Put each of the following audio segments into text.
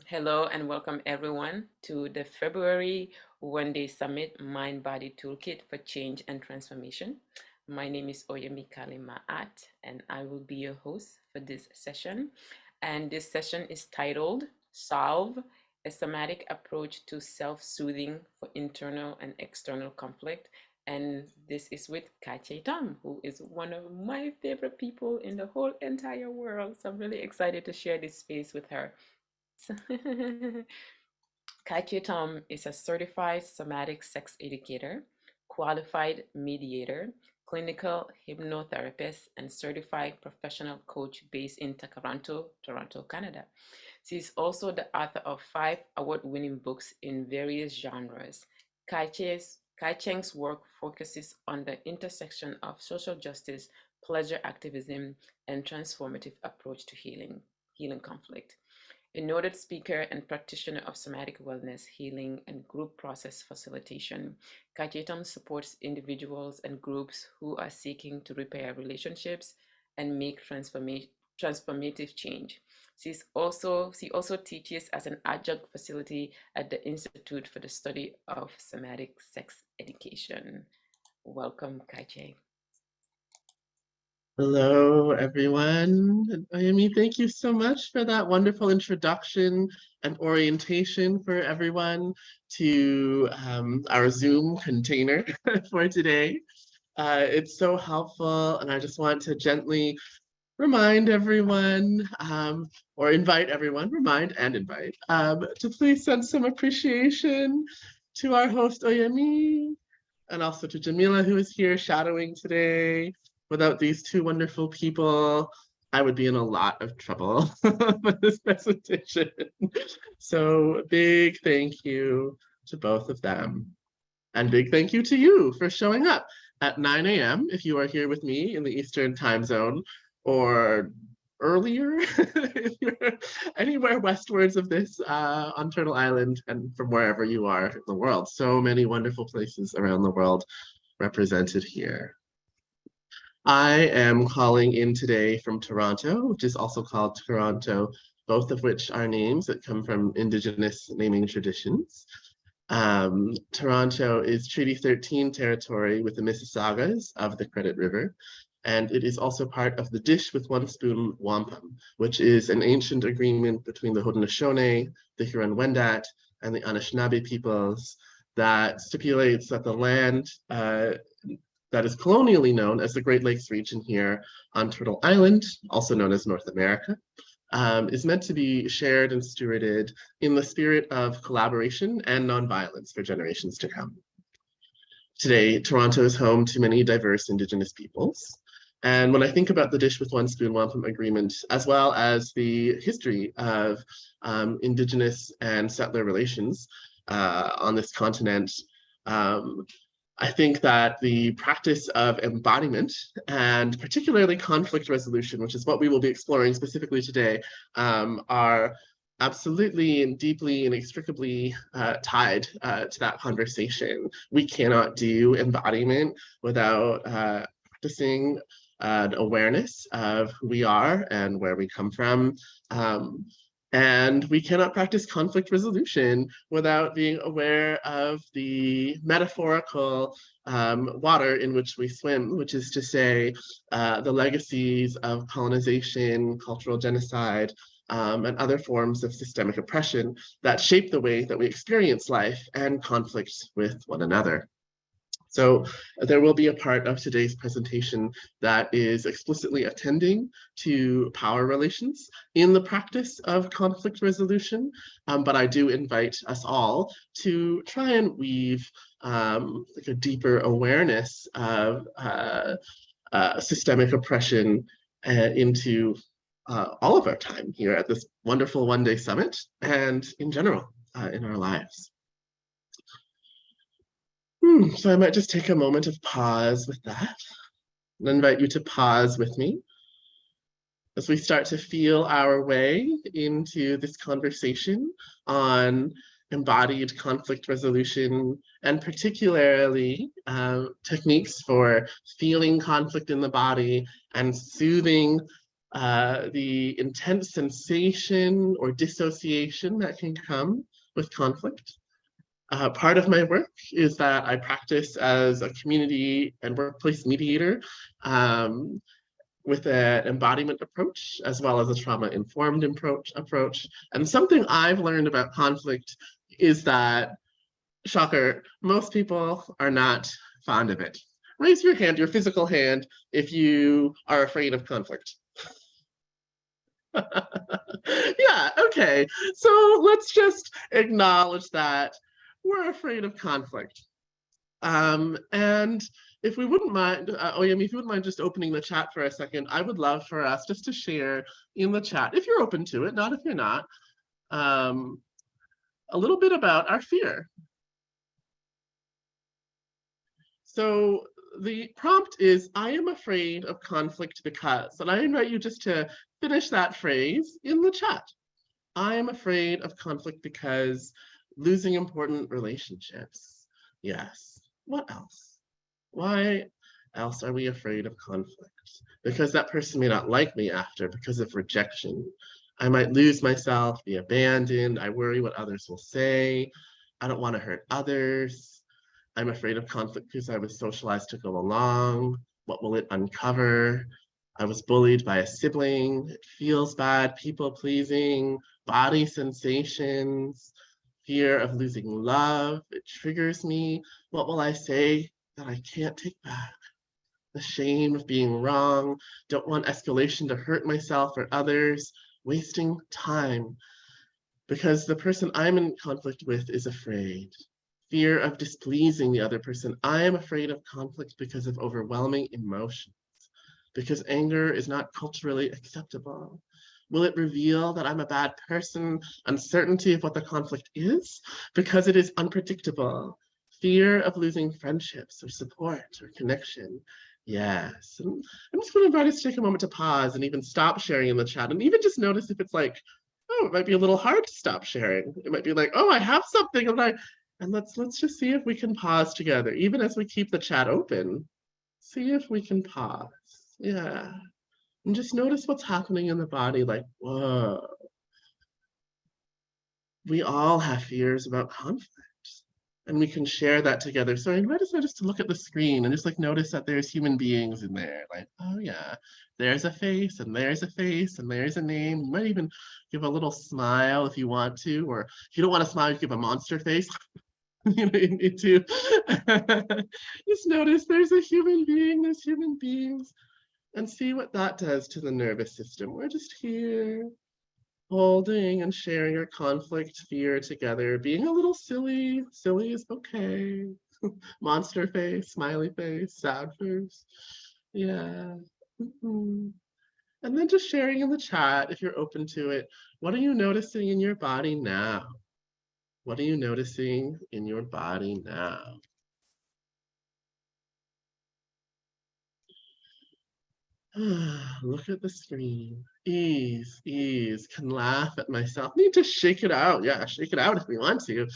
Hello and welcome everyone to the February One-Day Summit Mind Body Toolkit for Change and Transformation. My name is Oyemi Kalimaat and I will be your host for this session. And this session is titled SALVE, a Somatic Approach to Self-Soothing for Internal and External Conflict. And this is with Kai Cheng Thom, who is one of my favorite people in the whole entire world. So I'm really excited to share this space with her. Kai Cheng Thom is a certified somatic sex educator, qualified mediator, clinical hypnotherapist, and certified professional coach based in Tkaronto, Toronto, Canada. She is also the author of 5 award-winning books in various genres. Kai Cheng's work focuses on the intersection of social justice, pleasure activism, and transformative approach to healing conflict. A noted speaker and practitioner of somatic wellness, healing, and group process facilitation, Kai Cheng Thom supports individuals and groups who are seeking to repair relationships and make transformative change. She also teaches as an adjunct faculty at the Institute for the Study of Somatic Sex Education. Welcome, Kai Cheng. Hello, everyone. Ayumi, thank you so much for that wonderful introduction and orientation for everyone to our Zoom container for today. It's so helpful, and I just want to gently remind everyone, or invite everyone, remind and invite, to please send some appreciation to our host, Oyemi, and also to Jamila, who is here shadowing today. Without these two wonderful people, I would be in a lot of trouble for this presentation. So a big thank you to both of them. And big thank you to you for showing up at 9 a.m. if you are here with me in the Eastern time zone, or earlier if you're anywhere westwards of this on Turtle Island, and from wherever you are in the world. So many wonderful places around the world represented here. I am calling in today from Toronto, which is also called Tkaronto, both of which are names that come from Indigenous naming traditions. Toronto is Treaty 13 territory with the Mississaugas of the Credit River, and it is also part of the Dish with One Spoon Wampum, which is an ancient agreement between the Haudenosaunee, the Huron-Wendat, and the Anishinaabe peoples that stipulates that the land that is colonially known as the Great Lakes region here on Turtle Island, also known as North America, is meant to be shared and stewarded in the spirit of collaboration and nonviolence for generations to come. Today, Toronto is home to many diverse Indigenous peoples. And when I think about the Dish with One Spoon Wampum Agreement, as well as the history of Indigenous and settler relations on this continent, I think that the practice of embodiment, and particularly conflict resolution, which is what we will be exploring specifically today, are absolutely and deeply and inextricably tied to that conversation. We cannot do embodiment without practicing an awareness of who we are and where we come from. And we cannot practice conflict resolution without being aware of the metaphorical water in which we swim, which is to say, the legacies of colonization, cultural genocide, and other forms of systemic oppression that shape the way that we experience life and conflict with one another. So there will be a part of today's presentation that is explicitly attending to power relations in the practice of conflict resolution, but I do invite us all to try and weave like a deeper awareness of systemic oppression into all of our time here at this wonderful one-day summit and in general in our lives. So I might just take a moment of pause with that and invite you to pause with me as we start to feel our way into this conversation on embodied conflict resolution, and particularly techniques for feeling conflict in the body and soothing the intense sensation or dissociation that can come with conflict. Part of my work is that I practice as a community and workplace mediator with an embodiment approach as well as a trauma-informed approach. And something I've learned about conflict is that, shocker, most people are not fond of it. Raise your hand, your physical hand, if you are afraid of conflict. Yeah, okay. So let's just acknowledge that we're afraid of conflict. And if we wouldn't mind, Oyemi, if you wouldn't mind just opening the chat for a second, I would love for us just to share in the chat, if you're open to it, not if you're not, a little bit about our fear. So the prompt is, I am afraid of conflict because, and I invite you just to finish that phrase in the chat. I am afraid of conflict because losing important relationships. Yes. What else? Why else are we afraid of conflict? Because that person may not like me after because of rejection. I might lose myself, be abandoned. I worry what others will say. I don't want to hurt others. I'm afraid of conflict because I was socialized to go along. What will it uncover? I was bullied by a sibling. It feels bad, people pleasing, body sensations, fear of losing love. It triggers me. What will I say that I can't take back? The shame of being wrong. Don't want escalation to hurt myself or others. Wasting time because the person I'm in conflict with is afraid. Fear of displeasing the other person. I am afraid of conflict because of overwhelming emotions, because anger is not culturally acceptable. Will it reveal that I'm a bad person? Uncertainty of what the conflict is, because it is unpredictable. Fear of losing friendships or support or connection. Yes. And I'm just going to invite us to take a moment to pause and even stop sharing in the chat and even just notice if it's like, oh, it might be a little hard to stop sharing. It might be like, oh, I have something. And let's just see if we can pause together, even as we keep the chat open. See if we can pause. Yeah. And just notice what's happening in the body, like, whoa. We all have fears about conflict. And we can share that together. So I invite us now just to look at the screen and just like notice that there's human beings in there. Like, oh yeah, there's a face and there's a face and there's a name. You might even give a little smile if you want to, or if you don't want to smile, you give a monster face. You need to just notice there's a human being, there's human beings, and see what that does to the nervous system. We're just here holding and sharing our conflict fear together, being a little silly. Silly is okay. Monster face, smiley face, sad face. Yeah. Mm-hmm. And then just sharing in the chat, if you're open to it, what are you noticing in your body now? What are you noticing in your body now? Look at the screen. Ease, ease. Can laugh at myself. Need to shake it out. Yeah, shake it out if we want to.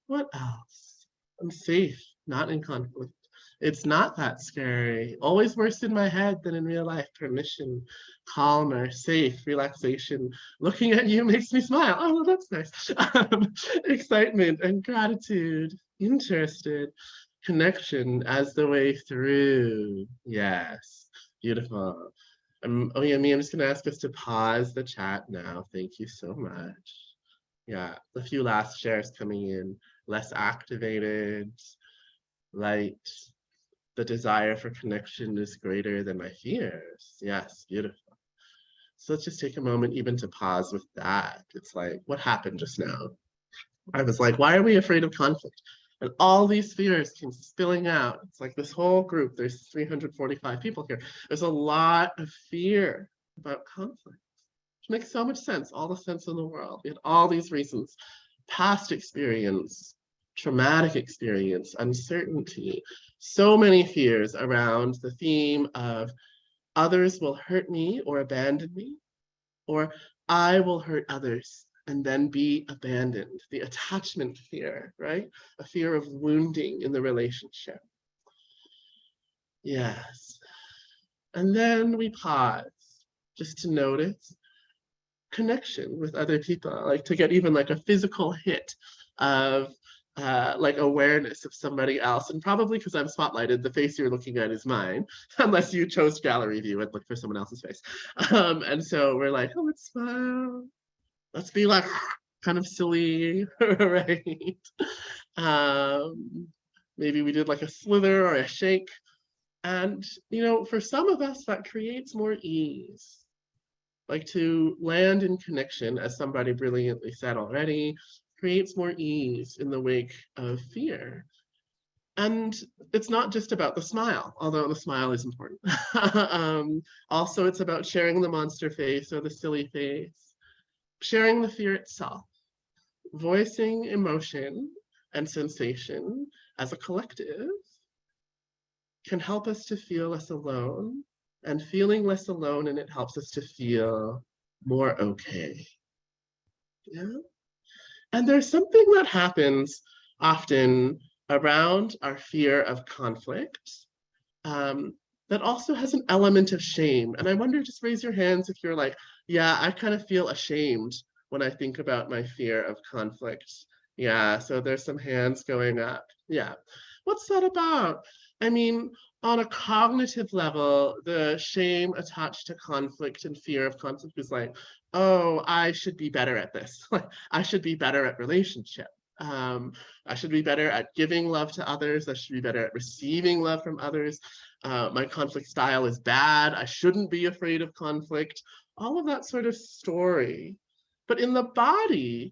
What else? I'm safe, not in conflict. It's not that scary. Always worse in my head than in real life. Permission, calmer, safe, relaxation. Looking at you makes me smile. Oh, that's nice. Excitement and gratitude. Interested. Connection as the way through. Yes, beautiful. Oh yeah, me, I'm just gonna ask us to pause the chat now. Thank you so much. Yeah, a few last shares coming in. Less activated, light. The desire for connection is greater than my fears. Yes, beautiful. So let's just take a moment even to pause with that. It's like, what happened just now? I was like, why are we afraid of conflict? And all these fears came spilling out. It's like this whole group, there's 345 people here. There's a lot of fear about conflict, which makes so much sense, all the sense in the world. We had all these reasons, past experience, traumatic experience, uncertainty, so many fears around the theme of others will hurt me or abandon me, or I will hurt others and then be abandoned. The attachment fear, right? A fear of wounding in the relationship. Yes. And then we pause just to notice connection with other people, like to get even like a physical hit of like awareness of somebody else. And probably because I'm spotlighted, the face you're looking at is mine, unless you chose gallery view and look for someone else's face. And so we're like, oh, let's smile. Let's be like kind of silly, right? Maybe we did like a slither or a shake. And, you know, for some of us, that creates more ease. Like to land in connection, as somebody brilliantly said already, creates more ease in the wake of fear. And it's not just about the smile, although the smile is important. Also, it's about sharing the monster face or the silly face, sharing the fear itself, voicing emotion and sensation as a collective can help us to feel less alone, and feeling less alone, and it helps us to feel more okay. Yeah. And there's something that happens often around our fear of conflict that also has an element of shame. And I wonder, just raise your hands if you're like, yeah, I kind of feel ashamed when I think about my fear of conflict. Yeah, so there's some hands going up. Yeah. What's that about? I mean, on a cognitive level, the shame attached to conflict and fear of conflict is like, oh, I should be better at this. Like, I should be better at relationship. I should be better at giving love to others. I should be better at receiving love from others. My conflict style is bad. I shouldn't be afraid of conflict. All of that sort of story. But in the body,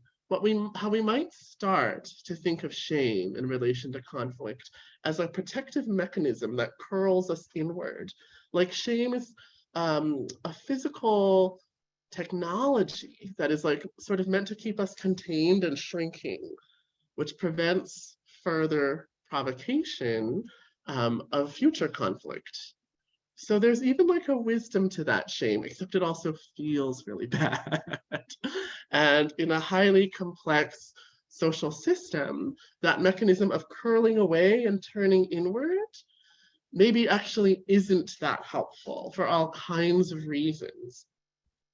how we might start to think of shame in relation to conflict as a protective mechanism that curls us inward. Like shame is a physical technology that is like sort of meant to keep us contained and shrinking, which prevents further provocation of future conflict. So there's even like a wisdom to that shame, except it also feels really bad. And in a highly complex social system, that mechanism of curling away and turning inward maybe actually isn't that helpful for all kinds of reasons.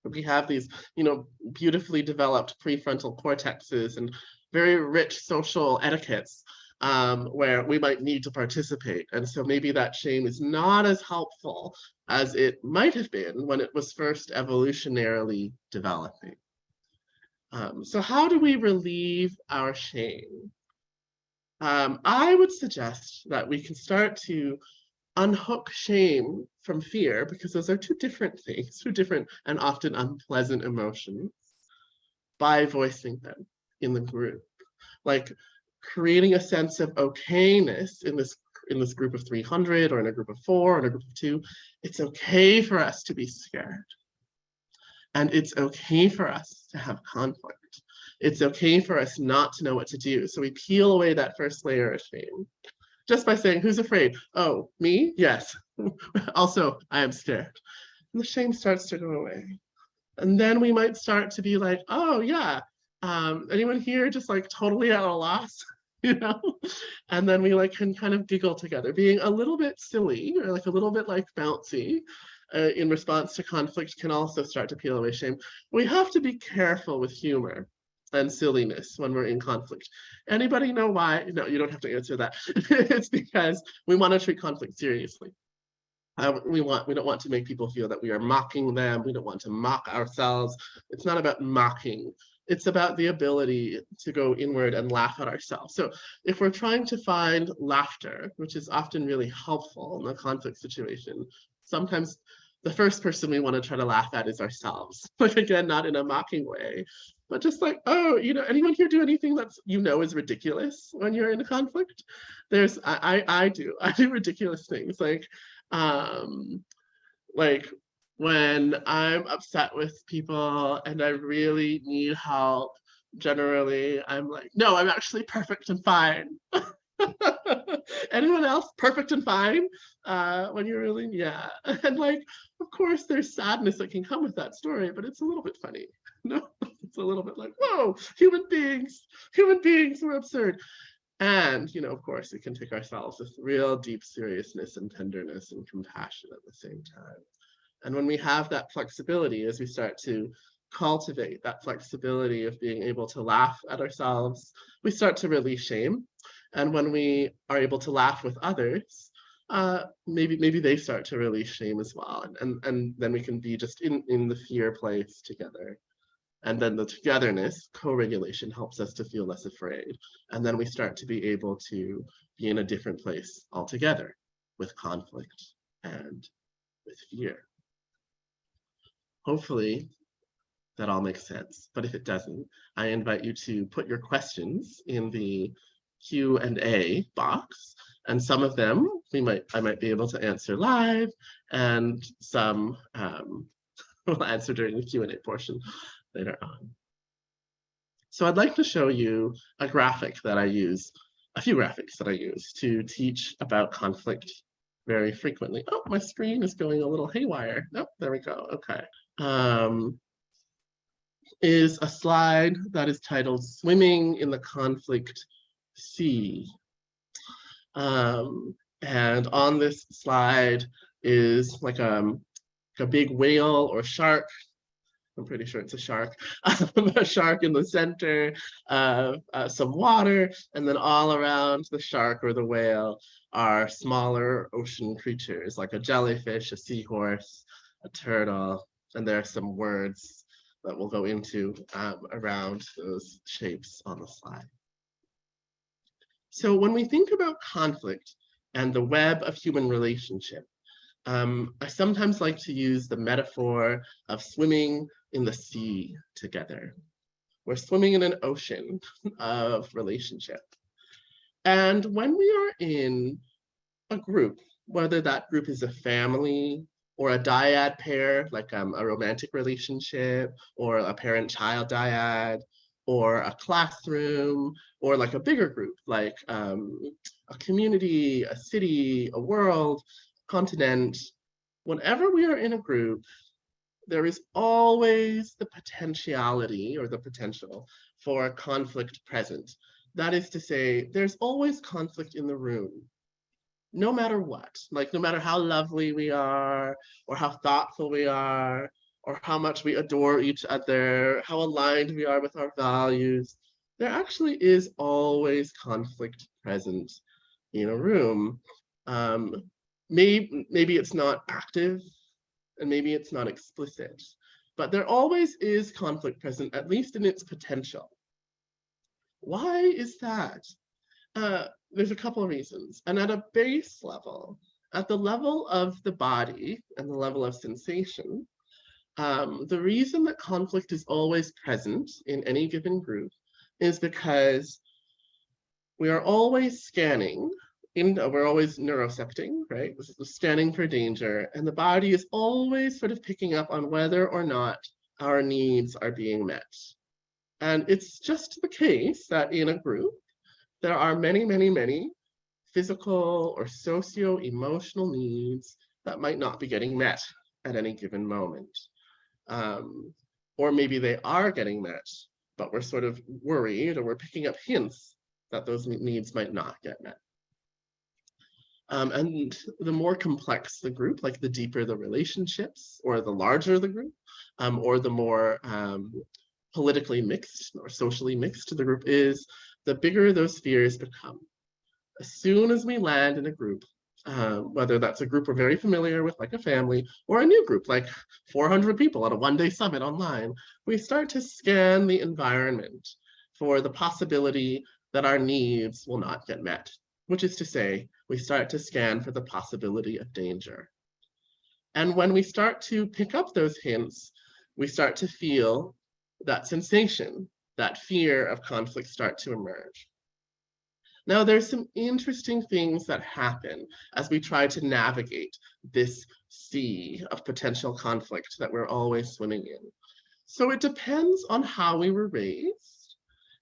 We have these, you know, beautifully developed prefrontal cortexes and very rich social etiquettes where we might need to participate. And so maybe that shame is not as helpful as it might have been when it was first evolutionarily developing. So how do we relieve our shame? I would suggest that we can start to unhook shame from fear, because those are two different things, two different and often unpleasant emotions, by voicing them in the group. Like creating a sense of okayness in this group of 300 or in a group of 4 or in a group of 2. It's okay for us to be scared. And it's okay for us to have conflict. It's okay for us not to know what to do. So we peel away that first layer of shame just by saying, who's afraid? Oh, me? Yes. Also, I am scared. And the shame starts to go away. And then we might start to be like, oh yeah, anyone here just like totally at a loss? You know? And then we like can kind of giggle together, being a little bit silly or like a little bit like bouncy in response to conflict can also start to peel away shame. We have to be careful with humor and silliness when we're in conflict. Anybody know why? No, you don't have to answer that. It's because we want to treat conflict seriously. We don't want to make people feel that we are mocking them. We don't want to mock ourselves. It's not about mocking. It's about the ability to go inward and laugh at ourselves. So if we're trying to find laughter, which is often really helpful in a conflict situation, sometimes the first person we want to try to laugh at is ourselves. Like again, not in a mocking way, but just like, oh, you know, anyone here do anything that's, you know, is ridiculous when you're in a conflict? I do ridiculous things like when I'm upset with people and I really need help, generally I'm like, no, I'm actually perfect and fine. Anyone else perfect and fine when you're really, yeah. And like, of course there's sadness that can come with that story, but it's a little bit funny. No, it's a little bit like, whoa, human beings were absurd. And, of course, we can take ourselves with real deep seriousness and tenderness and compassion at the same time. And when we have that flexibility, as we start to cultivate that flexibility of being able to laugh at ourselves, we start to release shame. And when we are able to laugh with others, maybe they start to release shame as well. And then we can be just in the fear place together. And then the togetherness, co-regulation, helps us to feel less afraid. And then we start to be able to be in a different place altogether with conflict and with fear. Hopefully that all makes sense. But if it doesn't, I invite you to put your questions in the Q&A box. And some of them I might be able to answer live, and some we'll answer during the Q&A portion later on. So I'd like to show you a graphic that I use, a few graphics that I use to teach about conflict very frequently. Oh, my screen is going a little haywire. Nope, there we go. Okay. Is a slide that is titled Swimming in the Conflict Sea. And on this slide is like a big whale or shark. I'm pretty sure it's a shark. A shark in the center, some water, and then all around the shark or the whale are smaller ocean creatures like a jellyfish, a seahorse, a turtle, and there are some words that we'll go into around those shapes on the slide. So when we think about conflict and the web of human relationship, I sometimes like to use the metaphor of swimming in the sea together. We're swimming in an ocean of relationship. And when we are in a group, whether that group is a family or a dyad pair, like a romantic relationship, or a parent-child dyad, or a classroom, or like a bigger group, like a community, a city, a world, continent, whenever we are in a group, there is always the potentiality or the potential for conflict present. That is to say, there's always conflict in the room, no matter what. Like, no matter how lovely we are, or how thoughtful we are, or how much we adore each other, how aligned we are with our values, there actually is always conflict present in a room. Maybe it's not active, and maybe it's not explicit, but there always is conflict present, at least in its potential. Why is that? There's a couple of reasons. And at a base level, at the level of the body and the level of sensation, the reason that conflict is always present in any given group is because we are always scanning, we're always neurocepting, right? This is scanning for danger, and the body is always sort of picking up on whether or not our needs are being met. And it's just the case that in a group, there are many, many, many physical or socio-emotional needs that might not be getting met at any given moment. Or maybe they are getting met, but we're sort of worried, or we're picking up hints that those needs might not get met. And the more complex the group, like the deeper the relationships, or the larger the group, or the more politically mixed or socially mixed the group is, the bigger those fears become. As soon as we land in a group, whether that's a group we're very familiar with, like a family, or a new group, like 400 people at a one-day summit online, we start to scan the environment for the possibility that our needs will not get met, which is to say, we start to scan for the possibility of danger. And when we start to pick up those hints, we start to feel that sensation, that fear of conflict start to emerge. Now, there's some interesting things that happen as we try to navigate this sea of potential conflict that we're always swimming in. So it depends on how we were raised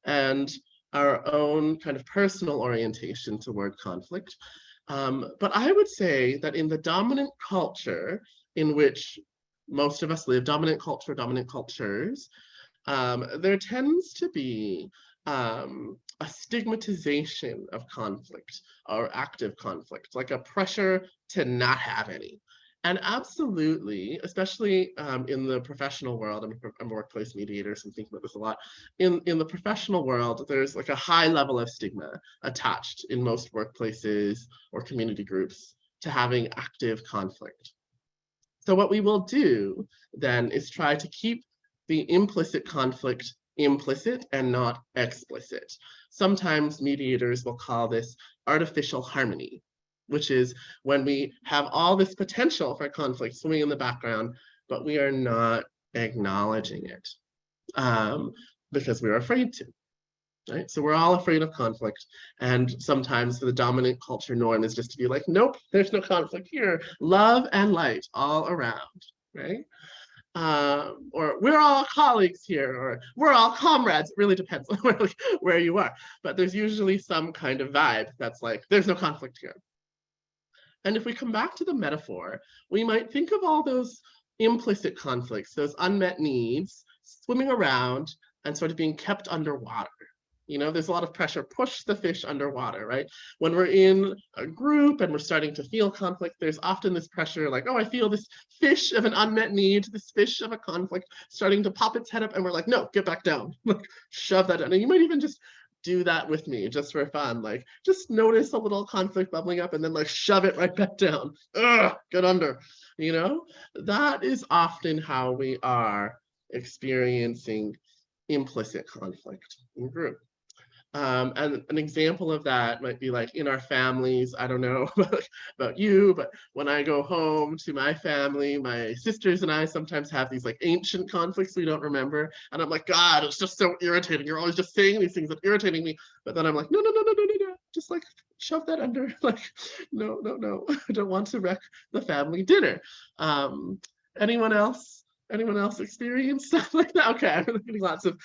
and our own kind of personal orientation toward conflict. But I would say that in the dominant culture in which most of us live, dominant culture, dominant cultures, there tends to be a stigmatization of conflict or active conflict, like a pressure to not have any. And absolutely, especially in the professional world, I'm a workplace mediator, so I'm thinking about this a lot. In the professional world, there's like a high level of stigma attached in most workplaces or community groups to having active conflict. So what we will do then is try to keep the implicit conflict implicit and not explicit. Sometimes mediators will call this artificial harmony, which is when we have all this potential for conflict swimming in the background, but we are not acknowledging it because we're afraid to. Right? So we're all afraid of conflict. And sometimes the dominant culture norm is just to be like, nope, there's no conflict here. Love and light all around, right? Or we're all colleagues here, or we're all comrades. It really depends on where you are. But there's usually some kind of vibe that's like, there's no conflict here. And if we come back to the metaphor, we might think of all those implicit conflicts, those unmet needs swimming around and sort of being kept underwater. You know, there's a lot of pressure, push the fish underwater, right? When we're in a group and we're starting to feel conflict, there's often this pressure like, oh, I feel this fish of an unmet need, this fish of a conflict starting to pop its head up. And we're like, no, get back down, like shove that down. And you might even just do that with me just for fun. Like just notice a little conflict bubbling up and then like shove it right back down. Ugh, get under, you know? That is often how we are experiencing implicit conflict in group. And an example of that might be like in our families. I don't know about you, but when I go home to my family, my sisters and I sometimes have these like ancient conflicts we don't remember. And I'm like, God, it's just so irritating. You're always just saying these things that are irritating me. But then I'm like, no. Just like shove that under. Like, no. I don't want to wreck the family dinner. Anyone else? Anyone else experience stuff like that? Okay, I'm getting lots of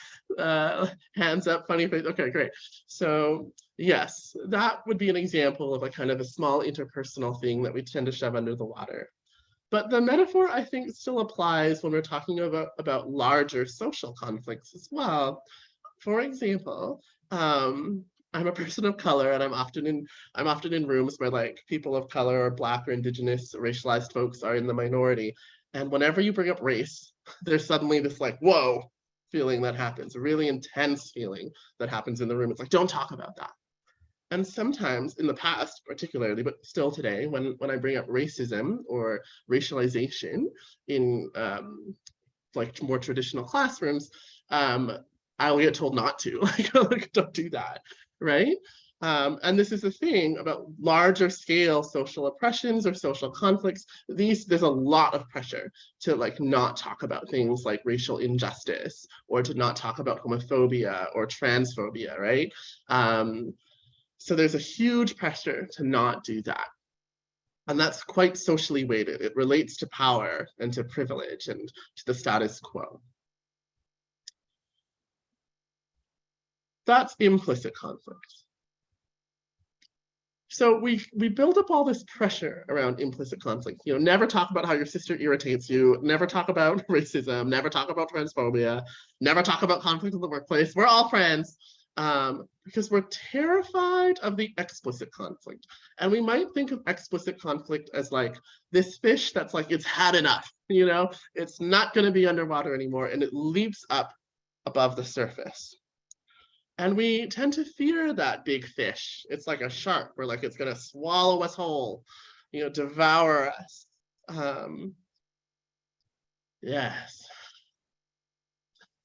hands up, funny face. Okay, great. So yes, that would be an example of a kind of a small interpersonal thing that we tend to shove under the water. But the metaphor, I think, still applies when we're talking about larger social conflicts as well. For example, I'm a person of color, and I'm often in rooms where like people of color or Black or Indigenous or racialized folks are in the minority. And whenever you bring up race, there's suddenly this like, whoa, feeling that happens, a really intense feeling that happens in the room. It's like, don't talk about that. And sometimes in the past, particularly, but still today, when I bring up racism or racialization in like more traditional classrooms, I'll get told not to, like don't do that, right? And this is the thing about larger scale social oppressions or social conflicts. There's a lot of pressure to like not talk about things like racial injustice or to not talk about homophobia or transphobia, right? So there's a huge pressure to not do that. And that's quite socially weighted. It relates to power and to privilege and to the status quo. That's implicit conflict. So we build up all this pressure around implicit conflict. You know, never talk about how your sister irritates you. Never talk about racism. Never talk about transphobia. Never talk about conflict in the workplace. We're all friends because we're terrified of the explicit conflict. And we might think of explicit conflict as like this fish that's like, it's had enough, you know, it's not going to be underwater anymore. And it leaps up above the surface. And we tend to fear that big fish. It's like a shark, where like it's gonna swallow us whole, you know, devour us. Yes.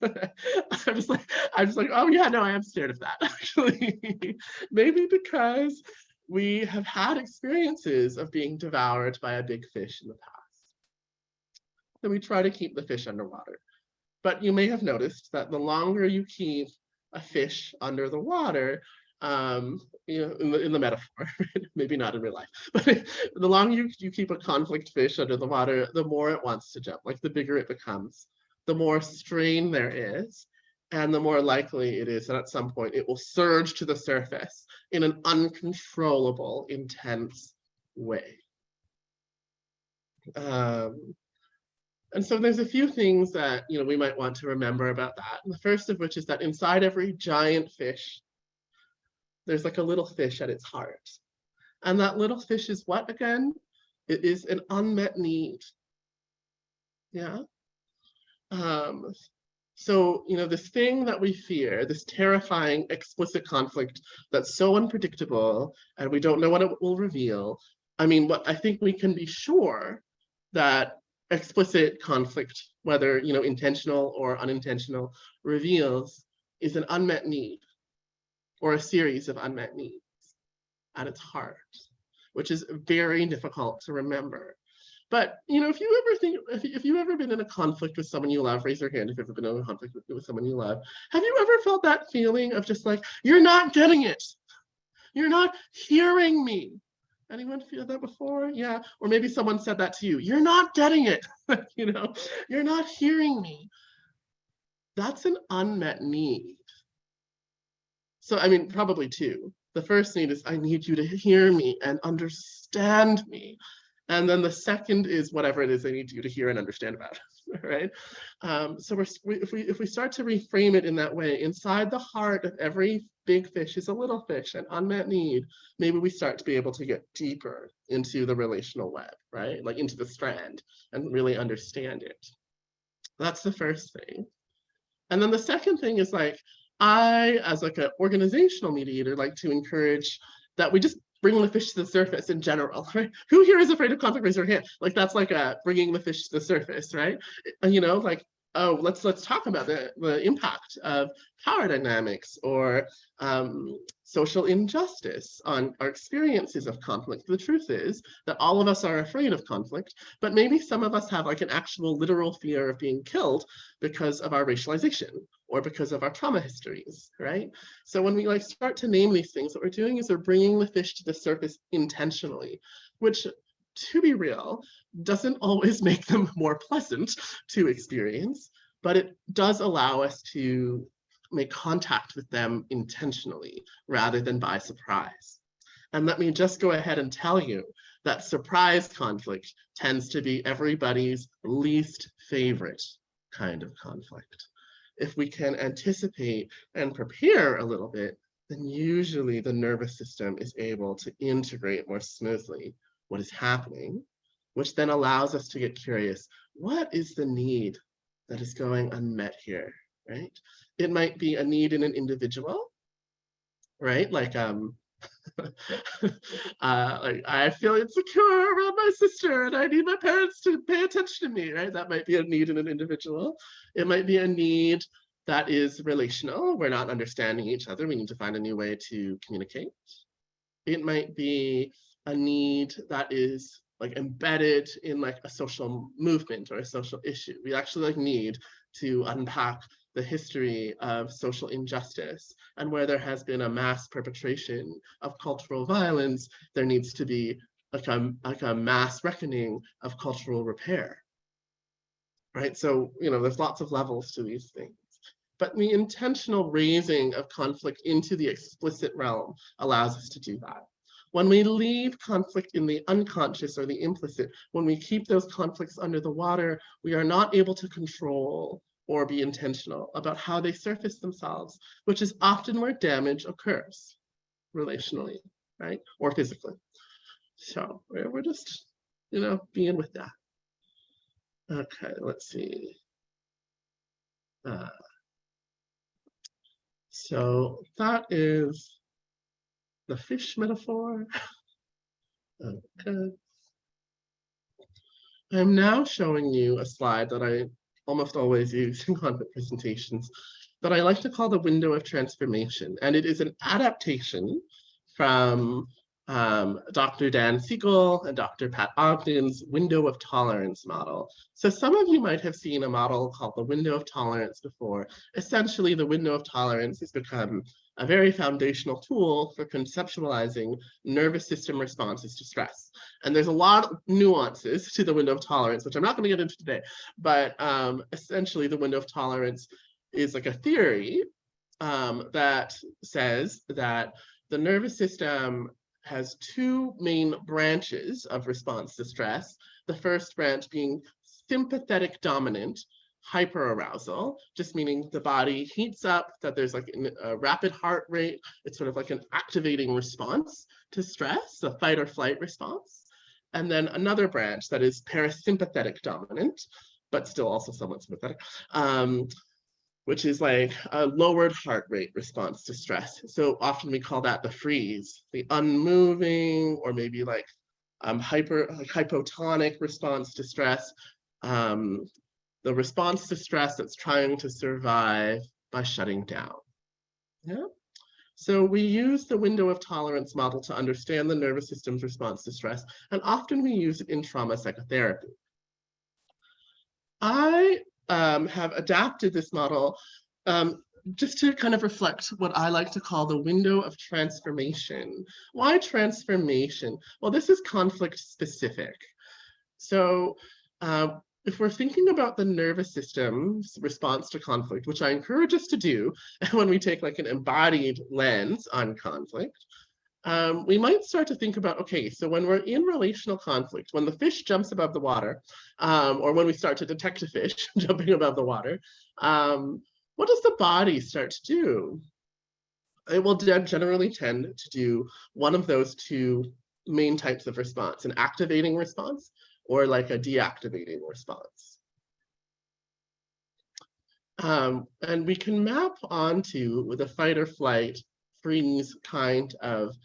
I'm just like, oh yeah, no, I am scared of that, actually. Maybe because we have had experiences of being devoured by a big fish in the past. So we try to keep the fish underwater. But you may have noticed that the longer you keep a fish under the water, you know, in the metaphor, maybe not in real life, but the longer you keep a conflict fish under the water, the more it wants to jump, like the bigger it becomes, the more strain there is, and the more likely it is that at some point it will surge to the surface in an uncontrollable, intense way. And so there's a few things that, we might want to remember about that. And the first of which is that inside every giant fish, there's like a little fish at its heart. And that little fish is what again? It is an unmet need. Yeah. So, this thing that we fear, this terrifying explicit conflict that's so unpredictable and we don't know what it will reveal. I mean, what I think we can be sure that explicit conflict, whether, intentional or unintentional, reveals is an unmet need or a series of unmet needs at its heart, which is very difficult to remember. But if you've ever been in a conflict with someone you love, raise your hand if you've ever been in a conflict with someone you love. Have you ever felt that feeling of just like, you're not getting it, you're not hearing me? Anyone feel that before? Yeah. Or maybe someone said that to you, you're not getting it, you're not hearing me. That's an unmet need. So I mean, probably two. The first need is I need you to hear me and understand me. And then the second is whatever it is I need you to hear and understand about, right? So if we start to reframe it in that way, inside the heart of every big fish is a little fish, an unmet need. Maybe we start to be able to get deeper into the relational web, right? Like into the strand and really understand it. That's the first thing. And then the second thing is like, I, as like an organizational mediator, like to encourage that we just bring the fish to the surface in general, right? Who here is afraid of conflict? Raise your hand. Like that's like bringing the fish to the surface, right? Like, oh, let's talk about the impact of power dynamics or social injustice on our experiences of conflict. The truth is that all of us are afraid of conflict, but maybe some of us have like an actual literal fear of being killed because of our racialization or because of our trauma histories, right? So when we like start to name these things, what we're doing is we're bringing the fish to the surface intentionally, which, to be real, doesn't always make them more pleasant to experience, but it does allow us to make contact with them intentionally rather than by surprise. And let me just go ahead and tell you that surprise conflict tends to be everybody's least favorite kind of conflict. If we can anticipate and prepare a little bit, then usually the nervous system is able to integrate more smoothly what is happening, which then allows us to get curious. What is the need that is going unmet here, right? It might be a need in an individual, right? Like, like I feel insecure around my sister and I need my parents to pay attention to me, right? That might be a need in an individual. It might be a need that is relational. We're not understanding each other. We need to find a new way to communicate. It might be a need that is like embedded in like a social movement or a social issue. We actually like need to unpack the history of social injustice, and where there has been a mass perpetration of cultural violence, there needs to be like a mass reckoning of cultural repair, right? So, there's lots of levels to these things. But the intentional raising of conflict into the explicit realm allows us to do that. When we leave conflict in the unconscious or the implicit, when we keep those conflicts under the water, we are not able to control or be intentional about how they surface themselves, which is often where damage occurs relationally, right? Or physically. So we're just, being with that. Okay, let's see. So that is the fish metaphor. Okay. I'm now showing you a slide that I almost always use in conflict presentations that I like to call the window of transformation. And it is an adaptation from Dr. Dan Siegel and Dr. Pat Ogden's window of tolerance model. So some of you might have seen a model called the window of tolerance before. Essentially, the window of tolerance has become a very foundational tool for conceptualizing nervous system responses to stress. And there's a lot of nuances to the window of tolerance, which I'm not going to get into today, but essentially the window of tolerance is like a theory that says that the nervous system has two main branches of response to stress. The first branch being sympathetic dominant hyperarousal, just meaning the body heats up, that there's like a rapid heart rate. It's sort of like an activating response to stress, the fight or flight response. And then another branch that is parasympathetic dominant, but still also somewhat sympathetic, which is like a lowered heart rate response to stress. So often we call that the freeze, the unmoving, or maybe like hypotonic response to stress. The response to stress that's trying to survive by shutting down. Yeah. So we use the window of tolerance model to understand the nervous system's response to stress, and often we use it in trauma psychotherapy. I have adapted this model just to kind of reflect what I like to call the window of transformation. Why transformation? Well, this is conflict specific. So if we're thinking about the nervous system's response to conflict, which I encourage us to do when we take like an embodied lens on conflict, we might start to think about, okay, so when we're in relational conflict, when the fish jumps above the water, or when we start to detect a fish jumping above the water, what does the body start to do? It will generally tend to do one of those two main types of response, an activating response or like a deactivating response. And we can map onto the fight or flight, freeze kind of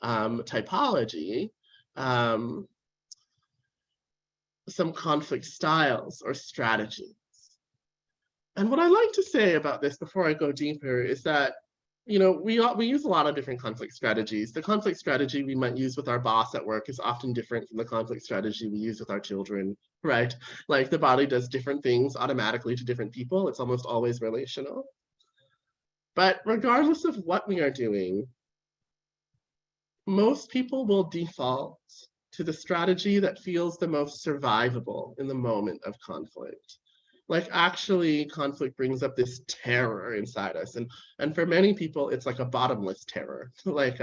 typology, some conflict styles or strategies. And what I like to say about this before I go deeper is that, you know, we use a lot of different conflict strategies. The conflict strategy we might use with our boss at work is often different from the conflict strategy we use with our children, right? Like the body does different things automatically to different people. It's almost always relational. But regardless of what we are doing, most people will default to the strategy that feels the most survivable in the moment of conflict. Like actually conflict brings up this terror inside us. And for many people, it's like a bottomless terror. Like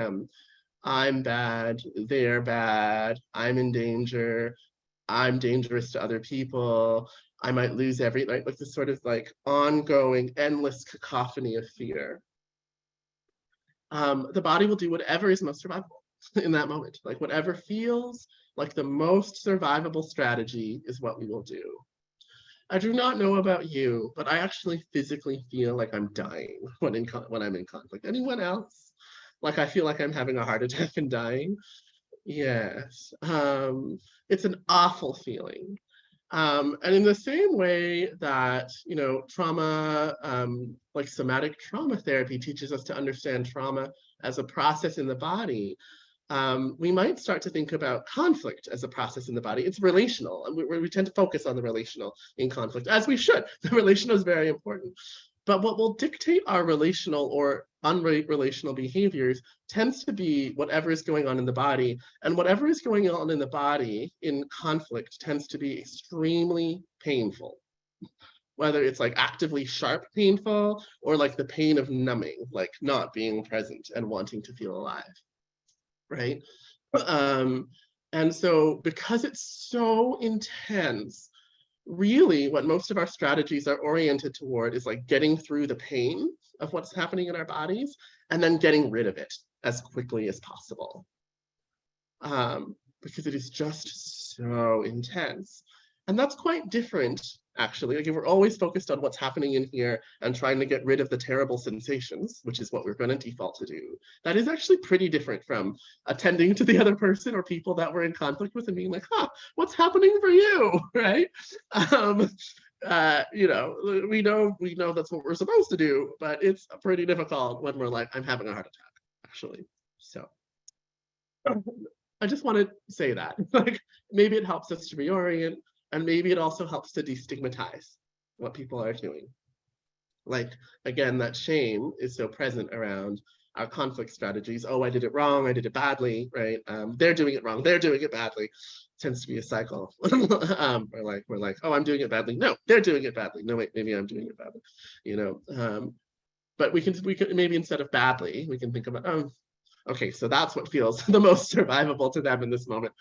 I'm bad, they're bad, I'm in danger, I'm dangerous to other people, I might lose like this sort of like ongoing, endless cacophony of fear. The body will do whatever is most survivable in that moment. Like whatever feels like the most survivable strategy is what we will do. I do not know about you, but I actually physically feel like I'm dying when I'm in conflict. Anyone else? Like I feel like I'm having a heart attack and dying. Yes. It's an awful feeling. And in the same way that, you know, trauma, like somatic trauma therapy teaches us to understand trauma as a process in the body, we might start to think about conflict as a process in the body. It's relational, and we tend to focus on the relational in conflict, as we should. The relational is very important. But what will dictate our relational or unrelational behaviors tends to be whatever is going on in the body. And whatever is going on in the body in conflict tends to be extremely painful. Whether it's like actively sharp painful or like the pain of numbing, like not being present and wanting to feel alive. Right? And so because it's so intense, really what most of our strategies are oriented toward is like getting through the pain of what's happening in our bodies and then getting rid of it as quickly as possible. Because it is just so intense. And that's quite different, actually. Like if we're always focused on what's happening in here and trying to get rid of the terrible sensations, which is what we're going to default to do, that is actually pretty different from attending to the other person or people that we're in conflict with and being like, huh, what's happening for you, right? You know, we know that's what we're supposed to do, but it's pretty difficult when we're like, I'm having a heart attack, actually. So I just want to say that, like, maybe it helps us to reorient. And maybe it also helps to destigmatize what people are doing. Like, again, that shame is so present around our conflict strategies. Oh, I did it wrong, I did it badly, right? They're doing it wrong, they're doing it badly. It tends to be a cycle. We're like, oh, I'm doing it badly. No, they're doing it badly. No, wait, maybe I'm doing it badly. You know, but we can maybe instead of badly, we can think about, oh, okay, so that's what feels the most survivable to them in this moment.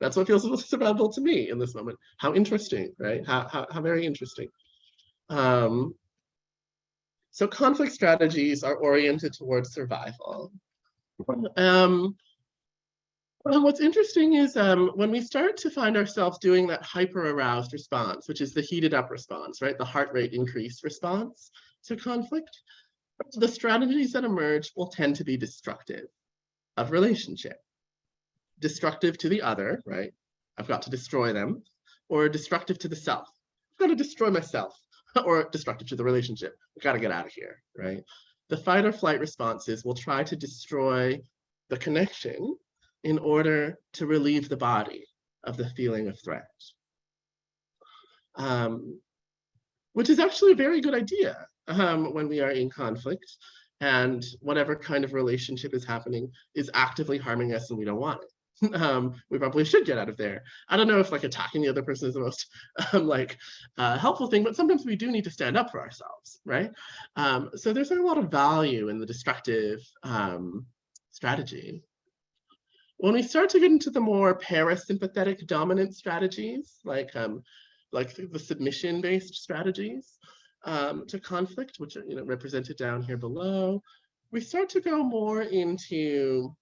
That's what feels survivable to me in this moment. How interesting, right? How very interesting. So conflict strategies are oriented towards survival. What's interesting is when we start to find ourselves doing that hyper-aroused response, which is the heated up response, right? The heart rate increase response to conflict, the strategies that emerge will tend to be destructive of relationship. Destructive to the other, right? I've got to destroy them, or destructive to the self. I've got to destroy myself, or destructive to the relationship. I've got to get out of here, right? The fight or flight responses will try to destroy the connection in order to relieve the body of the feeling of threat. Which is actually a very good idea when we are in conflict and whatever kind of relationship is happening is actively harming us and we don't want it. We probably should get out of there. I don't know if like attacking the other person is the most helpful thing, but sometimes we do need to stand up for ourselves, right? So there's a lot of value in the destructive strategy. When we start to get into the more parasympathetic dominant strategies, like the submission-based strategies to conflict, which are represented down here below, we start to go more into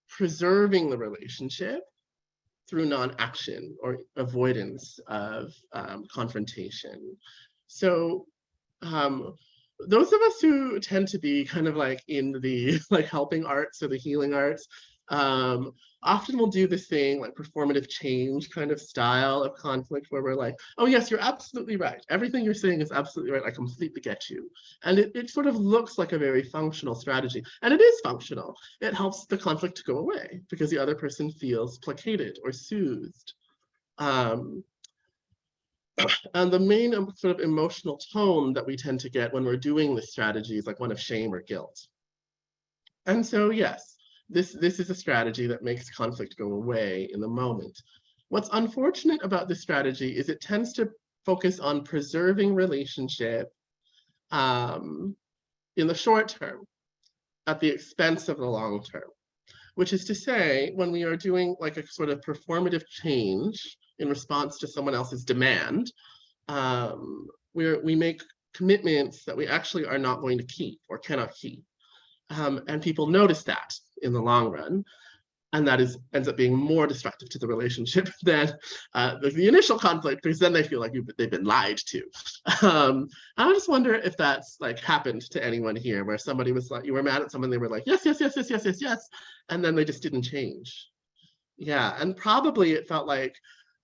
preserving the relationship through non-action or avoidance of confrontation. So those of us who tend to be kind of like in the like helping arts or the healing arts often will do this thing like performative change kind of style of conflict where we're like, oh yes, you're absolutely right. Everything you're saying is absolutely right. I completely get you. And it sort of looks like a very functional strategy. And it is functional. It helps the conflict to go away because the other person feels placated or soothed. And the main sort of emotional tone that we tend to get when we're doing this strategy is like one of shame or guilt. And so, yes, this is a strategy that makes conflict go away in the moment. What's unfortunate about this strategy is it tends to focus on preserving relationship in the short term at the expense of the long term, which is to say, when we are doing like a sort of performative change in response to someone else's demand, we make commitments that we actually are not going to keep or cannot keep. And people notice that in the long run. And that ends up being more destructive to the relationship than the initial conflict, because then they feel like they've been lied to. I just wonder if that's like happened to anyone here, where somebody was like, you were mad at someone, they were like, yes, yes, yes, yes, yes, yes, yes, and then they just didn't change. Yeah, and probably it felt like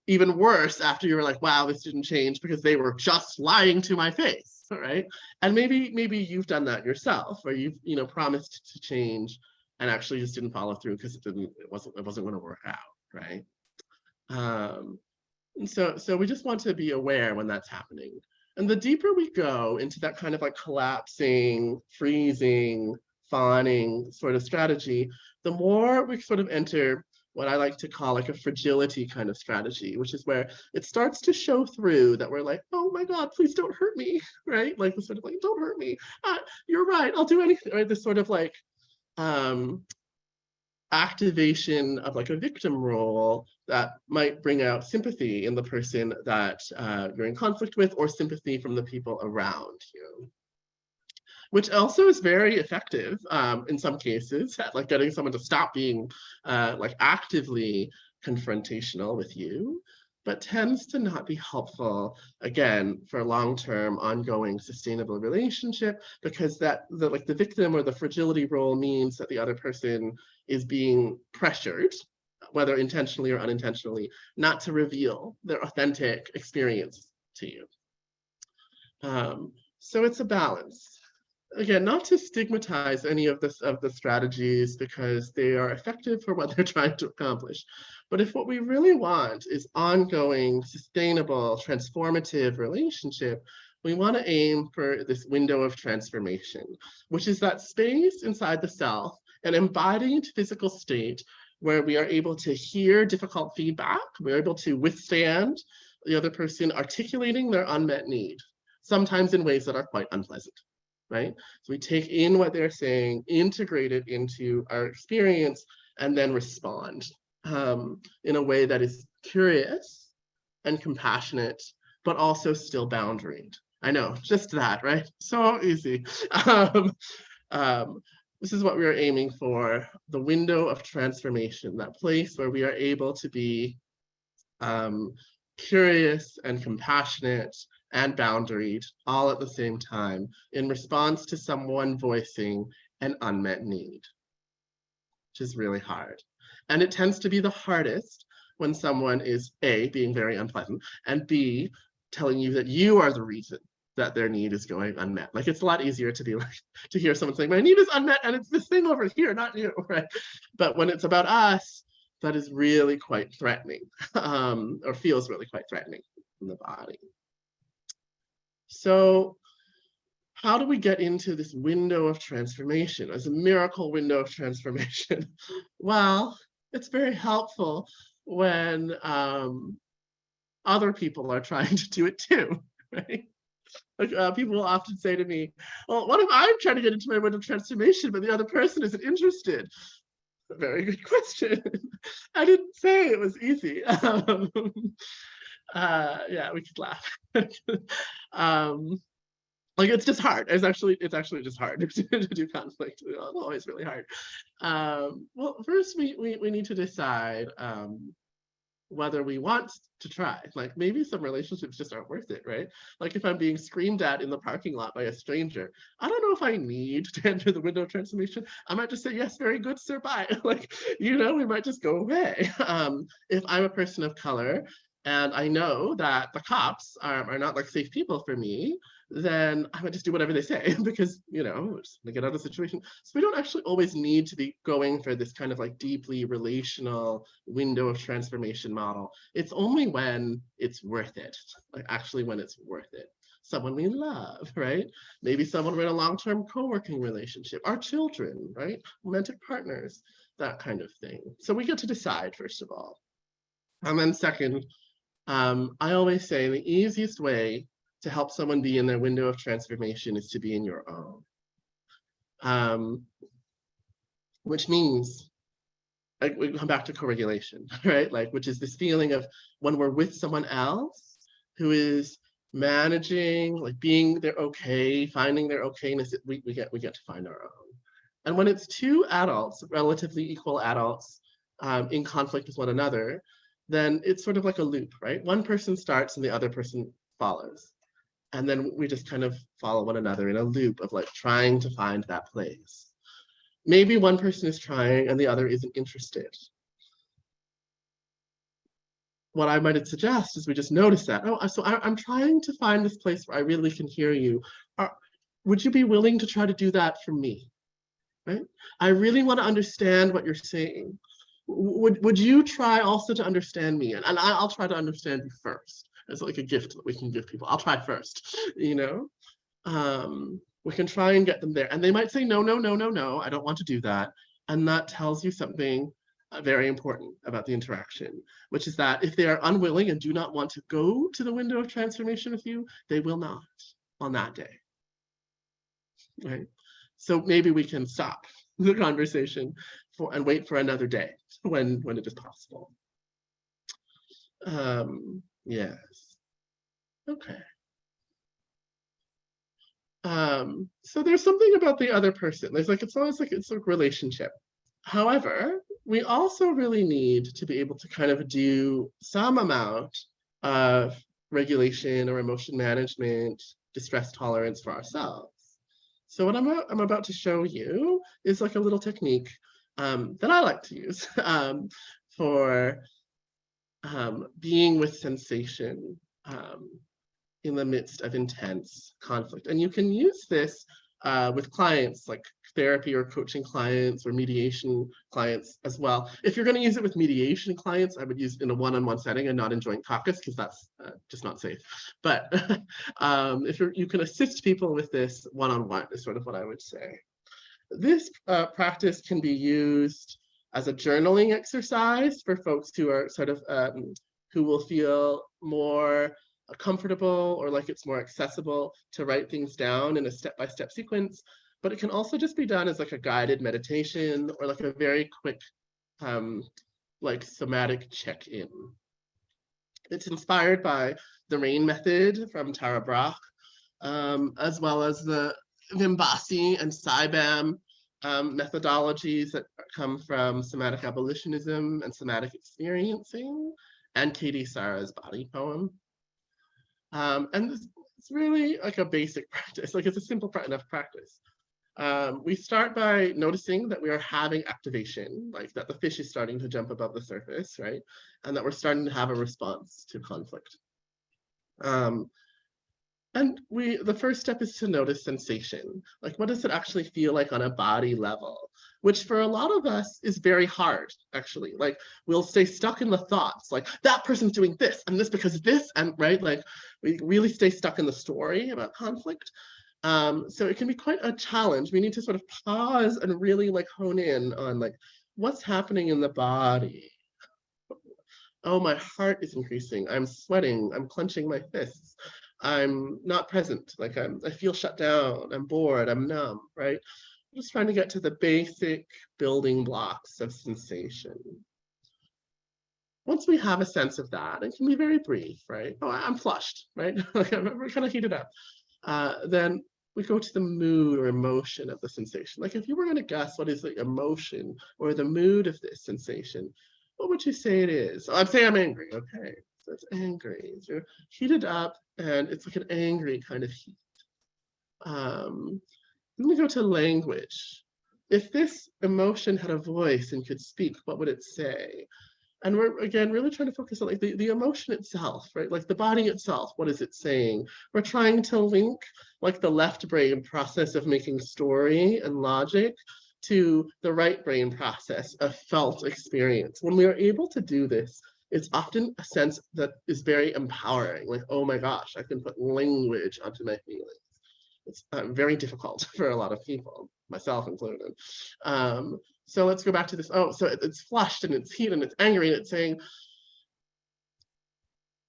even worse after you were like, wow, this didn't change because they were just lying to my face, right? And maybe you've done that yourself, or you've promised to change and actually just didn't follow through because it wasn't going to work out, right? And so we just want to be aware when that's happening. And the deeper we go into that kind of like collapsing, freezing, fawning sort of strategy, the more we sort of enter what I like to call like a fragility kind of strategy, which is where it starts to show through that we're like, oh my God, please don't hurt me, right? Like the sort of like, don't hurt me. You're right, I'll do anything, right? This sort of like activation of like a victim role that might bring out sympathy in the person that you're in conflict with, or sympathy from the people around you. Which also is very effective in some cases at like getting someone to stop being like actively confrontational with you, but tends to not be helpful, again, for a long-term, ongoing, sustainable relationship, because the victim or the fragility role means that the other person is being pressured, whether intentionally or unintentionally, not to reveal their authentic experience to you. So it's a balance. Again, not to stigmatize any of the strategies because they are effective for what they're trying to accomplish. But if what we really want is ongoing, sustainable, transformative relationship, we want to aim for this window of transformation, which is that space inside the self, an embodied physical state where we are able to hear difficult feedback, we're able to withstand the other person articulating their unmet need, sometimes in ways that are quite unpleasant. Right? So we take in what they're saying, integrate it into our experience, and then respond in a way that is curious and compassionate, but also still boundaried. I know, just that, right? So easy. This is what we are aiming for, the window of transformation, that place where we are able to be curious and compassionate and boundaried all at the same time in response to someone voicing an unmet need, which is really hard. And it tends to be the hardest when someone is A, being very unpleasant, and B, telling you that you are the reason that their need is going unmet. Like, it's a lot easier to be like, to hear someone saying, my need is unmet and it's this thing over here, not you, right? But when it's about us, that is really quite threatening, or feels really quite threatening in the body. So how do we get into this window of transformation, as a miracle window of transformation? Well, it's very helpful when other people are trying to do it too, right? Like, people will often say to me, well, what if I'm trying to get into my window of transformation, but the other person isn't interested? A very good question. I didn't say it was easy. Yeah, we could laugh. Like, it's just hard. It's actually just hard to do conflict. It's always really hard. Well, first we need to decide whether we want to try. Like, maybe some relationships just aren't worth it, right? Like, if I'm being screamed at in the parking lot by a stranger, I don't know if I need to enter the window of transformation. I might just say, yes, very good, sir, bye. Like, we might just go away. If I'm a person of color and I know that the cops are not like safe people for me, then I would just do whatever they say because, we're just gonna get out of the situation. So we don't actually always need to be going for this kind of like deeply relational window of transformation model. It's only when it's worth it, like actually when it's worth it. Someone we love, right? Maybe someone we're in a long-term co-working relationship, our children, right? Romantic partners, that kind of thing. So we get to decide, first of all. And then second, I always say the easiest way to help someone be in their window of transformation is to be in your own. Which means, like, we come back to co-regulation, right? Like, which is this feeling of when we're with someone else who is managing, like being their okay, finding their okayness, we get to find our own. And when it's two adults, relatively equal adults, in conflict with one another, then it's sort of like a loop, right? One person starts and the other person follows. And then we just kind of follow one another in a loop of like trying to find that place. Maybe one person is trying and the other isn't interested. What I might suggest is we just notice that. Oh, so I'm trying to find this place where I really can hear you. Would you be willing to try to do that for me? Right? I really want to understand what you're saying. Would you try also to understand me? And I'll try to understand you first. It's like a gift that we can give people. I'll try first, we can try and get them there. And they might say, no, no, no, no, no, I don't want to do that. And that tells you something very important about the interaction, which is that if they are unwilling and do not want to go to the window of transformation with you, they will not on that day, right? So maybe we can stop the conversation and wait for another day when it is possible. Yes. Okay. So there's something about the other person. It's always like it's a relationship. However, we also really need to be able to kind of do some amount of regulation or emotion management, distress tolerance for ourselves. So what I'm about to show you is like a little technique that I like to use for being with sensation in the midst of intense conflict. And you can use this with clients, like therapy or coaching clients or mediation clients as well. If you're going to use it with mediation clients, I would use it in a one-on-one setting and not in joint caucus because that's just not safe. But if you can assist people with this one-on-one is sort of what I would say. This practice can be used as a journaling exercise for folks who are sort of who will feel more comfortable or like it's more accessible to write things down in a step-by-step sequence. But it can also just be done as like a guided meditation or like a very quick like somatic check-in. It's inspired by the RAIN method from Tara Brach, as well as the Vimbasi and SAIBAM methodologies that come from somatic abolitionism and somatic experiencing, and Katie Sarah's body poem. And it's really like a basic practice, like it's a simple enough practice. We start by noticing that we are having activation, like that the fish is starting to jump above the surface, right? And that we're starting to have a response to conflict. And the first step is to notice sensation. Like, what does it actually feel like on a body level? Which for a lot of us is very hard, actually. Like, we'll stay stuck in the thoughts, like, that person's doing this, and this because of this, and right? Like, we really stay stuck in the story about conflict. So it can be quite a challenge. We need to sort of pause and really like hone in on like, what's happening in the body? Oh, my heart is increasing. I'm sweating. I'm clenching my fists. I'm not present. Like I feel shut down. I'm bored. I'm numb, right? I'm just trying to get to the basic building blocks of sensation. Once we have a sense of that, it can be very brief, right? Oh, I'm flushed, right? Like we're kind of heated up. Then we go to the mood or emotion of the sensation. Like if you were going to guess what is the emotion or the mood of this sensation, what would you say it is? Oh, I'm saying I'm angry. Okay, so it's angry. So you're heated up and it's like an angry kind of heat. Then we go to language. If this emotion had a voice and could speak, what would it say? And we're, again, really trying to focus on like the emotion itself, right? Like the body itself, what is it saying? We're trying to link like the left brain process of making story and logic to the right brain process of felt experience. When we are able to do this, it's often a sense that is very empowering. Like, oh my gosh, I can put language onto my feelings. It's very difficult for a lot of people, myself included. So let's go back to this. Oh, so it's flushed and it's heat and it's angry and it's saying,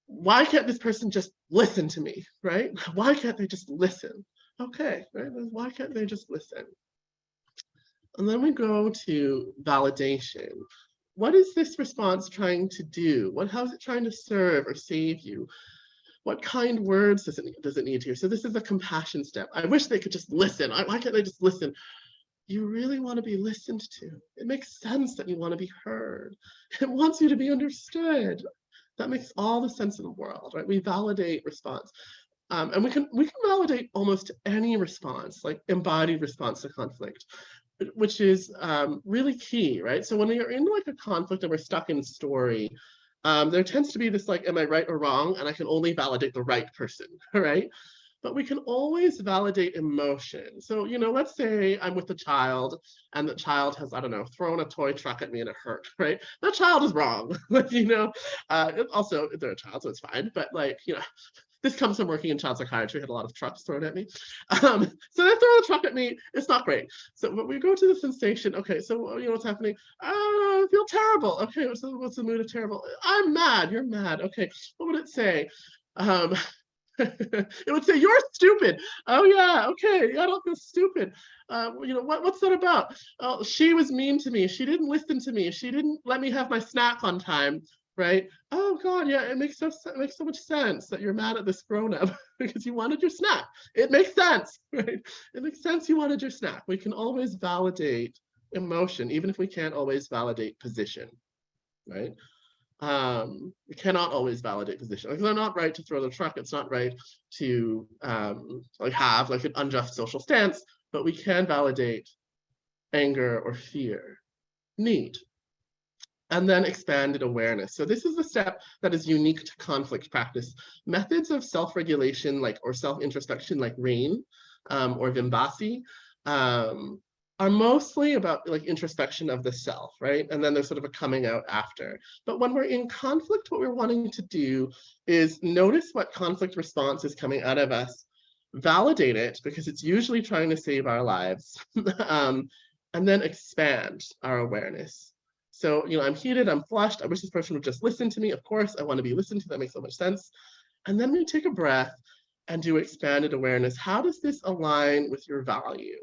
why can't this person just listen to me, right? Why can't they just listen? Okay, right? Why can't they just listen? And then we go to validation. What is this response trying to do? How is it trying to serve or save you? What kind words does it need to hear? So this is a compassion step. I wish they could just listen. Why can't they just listen? You really want to be listened to. It makes sense that you want to be heard. It wants you to be understood. That makes all the sense in the world, right? We validate response. And we can validate almost any response, like embodied response to conflict, which is really key, right? So when we are in like a conflict and we're stuck in story, there tends to be this like, am I right or wrong? And I can only validate the right person, right? But we can always validate emotion. So, let's say I'm with a child and the child has, I don't know, thrown a toy truck at me and it hurt, right? That child is wrong, also, they're a child, so it's fine. But this comes from working in child psychiatry, had a lot of trucks thrown at me. So they throw a truck at me, it's not great. So when we go to the sensation, okay, so what's happening? I feel terrible. Okay, what's the mood of terrible? I'm mad, you're mad. Okay, what would it say? It would say, you're stupid. Oh yeah, okay, I don't feel stupid. What's that about? Oh, she was mean to me. She didn't listen to me. She didn't let me have my snack on time, right? Oh God, yeah, it makes so much sense that you're mad at this grown-up because you wanted your snack. It makes sense, right? It makes sense you wanted your snack. We can always validate emotion, even if we can't always validate position, right? We cannot always validate position. Like, it's not right to throw the truck. It's not right to have like an unjust social stance, but we can validate anger or fear, need. And then expanded awareness. So this is the step that is unique to conflict practice. Methods of self-regulation or self-introspection like RAIN or Vimbasi are mostly about like introspection of the self, right? And then there's sort of a coming out after. But when we're in conflict, what we're wanting to do is notice what conflict response is coming out of us, validate it because it's usually trying to save our lives, and then expand our awareness. So, I'm heated, I'm flushed, I wish this person would just listen to me. Of course, I want to be listened to, that makes so much sense. And then we take a breath and do expanded awareness. How does this align with your values?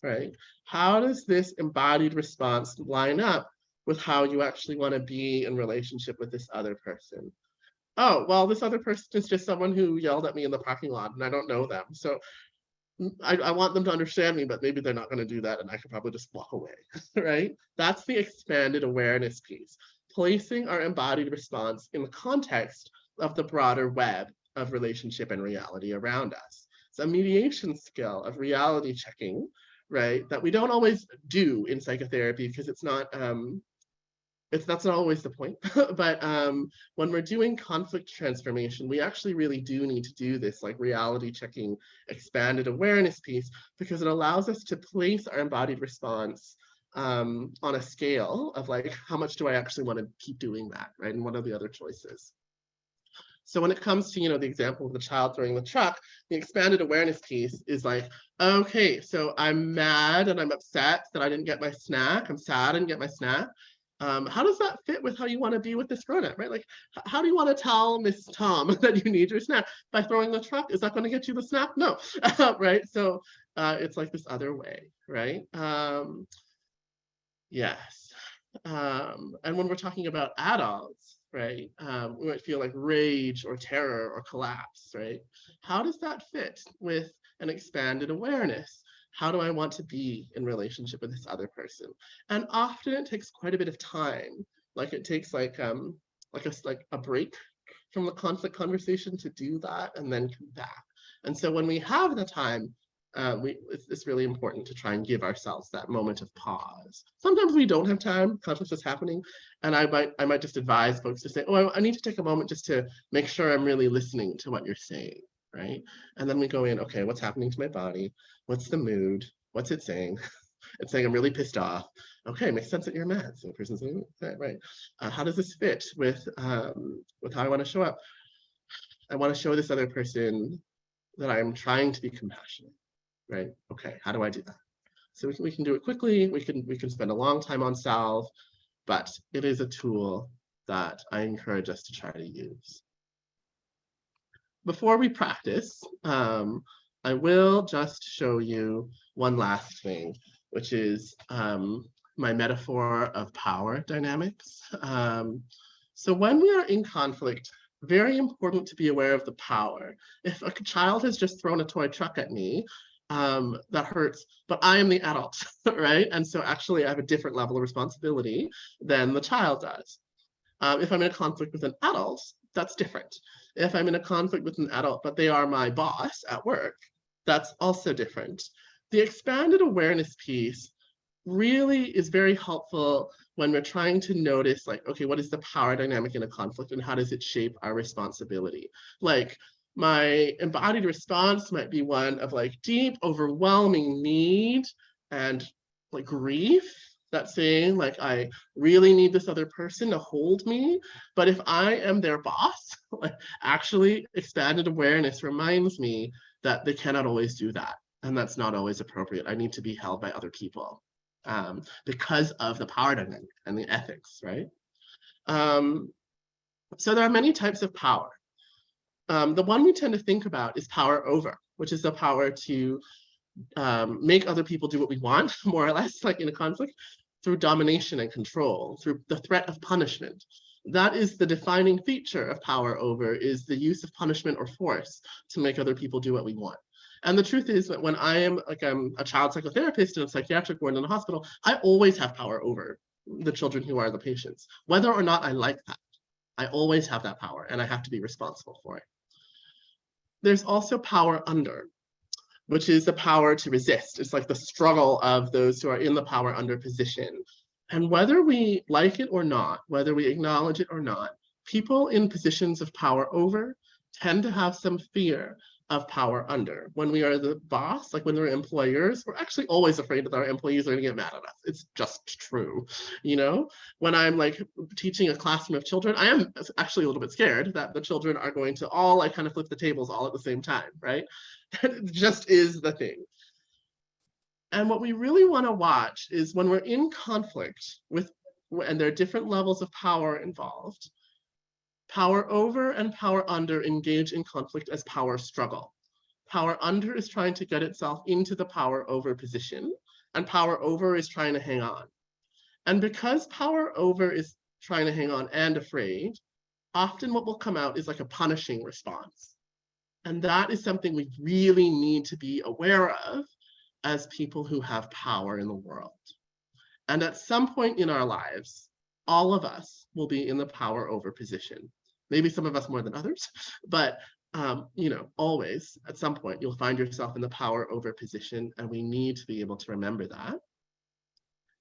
Right? How does this embodied response line up with how you actually want to be in relationship with this other person. Oh, well, this other person is just someone who yelled at me in the parking lot and I don't know them. So I want them to understand me, but maybe they're not going to do that and I could probably just walk away, right? That's the expanded awareness piece, placing our embodied response in the context of the broader web of relationship and reality around us. It's a mediation skill of reality checking, right? That we don't always do in psychotherapy because that's not always the point. But when we're doing conflict transformation, we actually really do need to do this like reality checking, expanded awareness piece, because it allows us to place our embodied response on a scale of like, how much do I actually want to keep doing that, right? And what are the other choices? So when it comes to, the example of the child throwing the truck, the expanded awareness piece is like, okay, so I'm mad and I'm upset that I didn't get my snack. I'm sad I didn't get my snack. How does that fit with how you want to be with this grown-up, right? Like, how do you want to tell Miss Tom that you need your snack? By throwing the truck, is that going to get you the snack? No, right? So it's like this other way, right? Yes. And when we're talking about adults, right, we might feel like rage or terror or collapse, right? How does that fit with an expanded awareness? How do I want to be in relationship with this other person? And often it takes quite a bit of time. Like it takes like a break from the conflict conversation to do that and then come back. And so when we have the time, it's really important to try and give ourselves that moment of pause. Sometimes we don't have time, conflict is happening, and I might just advise folks to say, oh, I need to take a moment just to make sure I'm really listening to what you're saying, right? And then we go in, okay, what's happening to my body? What's the mood? What's it saying? It's saying I'm really pissed off. Okay, makes sense that you're mad. So the person's saying, right. How does this fit with how I want to show up? I want to show this other person that I'm trying to be compassionate, right? Okay, how do I do that? So we can do it quickly. We can spend a long time on SALVE, but it is a tool that I encourage us to try to use. Before we practice, I will just show you one last thing, which is my metaphor of power dynamics. So when we are in conflict, very important to be aware of the power. If a child has just thrown a toy truck at me, that hurts, but I am the adult, right? And so actually I have a different level of responsibility than the child does. If I'm in a conflict with an adult, that's different. If I'm in a conflict with an adult, but they are my boss at work, that's also different. The expanded awareness piece really is very helpful when we're trying to notice, like, okay, what is the power dynamic in a conflict and how does it shape our responsibility? Like, my embodied response might be one of like deep, overwhelming need and like grief. That's saying like, I really need this other person to hold me. But if I am their boss, like, actually expanded awareness reminds me that they cannot always do that. And that's not always appropriate. I need to be held by other people because of the power dynamic and the ethics, right? So there are many types of power. The one we tend to think about is power over, which is the power to make other people do what we want, more or less, like in a conflict, through domination and control, through the threat of punishment. That is the defining feature of power over, is the use of punishment or force to make other people do what we want. And the truth is that when I am like a child psychotherapist in a psychiatric ward in a hospital, I always have power over the children who are the patients, whether or not I like that. I always have that power and I have to be responsible for it. There's also power under, which is the power to resist. It's like the struggle of those who are in the power under position. And whether we like it or not, whether we acknowledge it or not, people in positions of power over tend to have some fear of power under. When we are the boss, like when we're employers, we're actually always afraid that our employees are going to get mad at us. It's just true, you know? When I'm like teaching a classroom of children, I am actually a little bit scared that the children are going to all like kind of flip the tables all at the same time, right? It just is the thing. And what we really want to watch is when we're in conflict with, and there are different levels of power involved, power over and power under engage in conflict as power struggle. Power under is trying to get itself into the power over position, and power over is trying to hang on. And because power over is trying to hang on and afraid, often what will come out is like a punishing response. And that is something we really need to be aware of as people who have power in the world. And at some point in our lives, all of us will be in the power over position. Maybe some of us more than others, but always at some point you'll find yourself in the power over position, and we need to be able to remember that.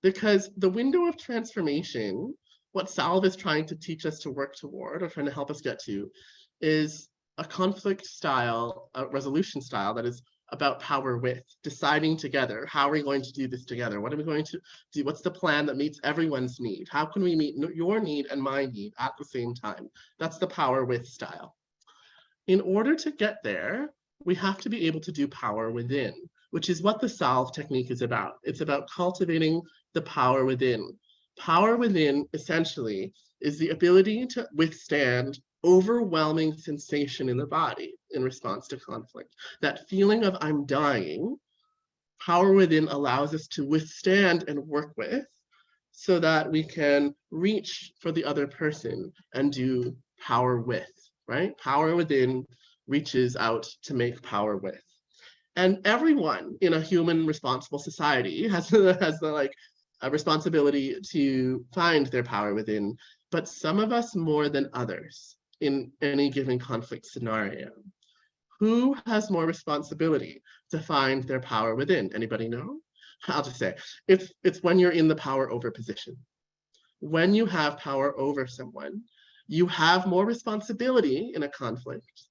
Because the window of transformation, what SALVE is trying to teach us to work toward, or trying to help us get to, is a conflict style, a resolution style that is about power with, deciding together, how are we going to do this together? What are we going to do? What's the plan that meets everyone's need? How can we meet your need and my need at the same time? That's the power with style. In order to get there, we have to be able to do power within, which is what the SALVE technique is about. It's about cultivating the power within. Power within, essentially, is the ability to withstand overwhelming sensation in the body in response to conflict. That feeling of I'm dying, power within allows us to withstand and work with so that we can reach for the other person and do power with, right? Power within reaches out to make power with. And everyone in a human responsible society has the a responsibility to find their power within, but some of us more than others in any given conflict scenario. Who has more responsibility to find their power within? Anybody know? I'll just say, it's when you're in the power over position. When you have power over someone, you have more responsibility in a conflict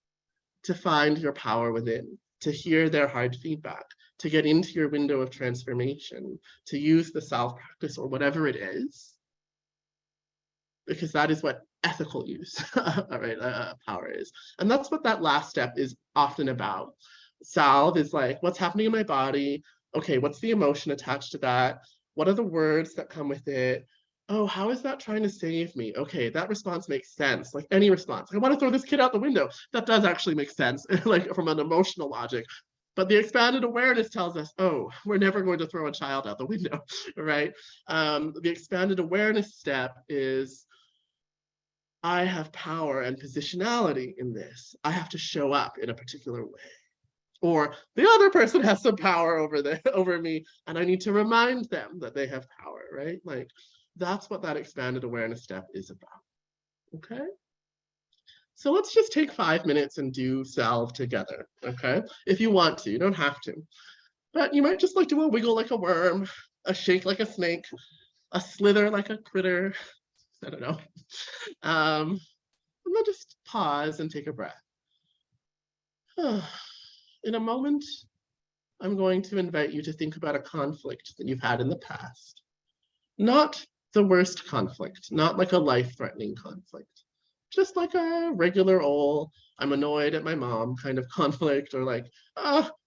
to find your power within, to hear their hard feedback, to get into your window of transformation, to use the SALVE practice or whatever it is, because that is what ethical use power is. And that's what that last step is often about. SALVE is like, what's happening in my body? Okay, what's the emotion attached to that? What are the words that come with it? Oh, how is that trying to save me? Okay, that response makes sense. Like any response. I want to throw this kid out the window. That does actually make sense, like from an emotional logic. But the expanded awareness tells us, oh, we're never going to throw a child out the window, right? The expanded awareness step is, I have power and positionality in this. I have to show up in a particular way. Or the other person has some power over me, and I need to remind them that they have power, right? Like, that's what that expanded awareness step is about, okay? So let's just take 5 minutes and do SALVE together, okay? If you want to, you don't have to. But you might just like do a wiggle like a worm, a shake like a snake, a slither like a critter, I don't know. And then just pause and take a breath. In a moment, I'm going to invite you to think about a conflict that you've had in the past. Not the worst conflict, not like a life-threatening conflict. Just like a regular old, I'm annoyed at my mom kind of conflict, or like,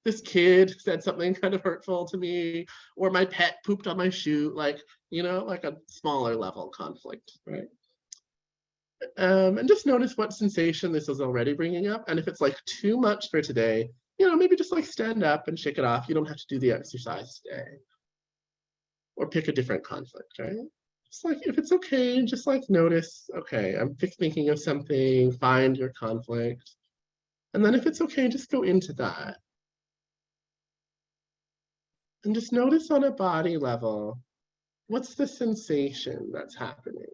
this kid said something kind of hurtful to me, or my pet pooped on my shoe, like, like a smaller level conflict, right? And just notice what sensation this is already bringing up. And if it's like too much for today, maybe just like stand up and shake it off. You don't have to do the exercise today. Or pick a different conflict, right? Just like, if it's okay, just like notice, okay, I'm thinking of something, find your conflict. And then if it's okay, just go into that. And just notice on a body level, what's the sensation that's happening?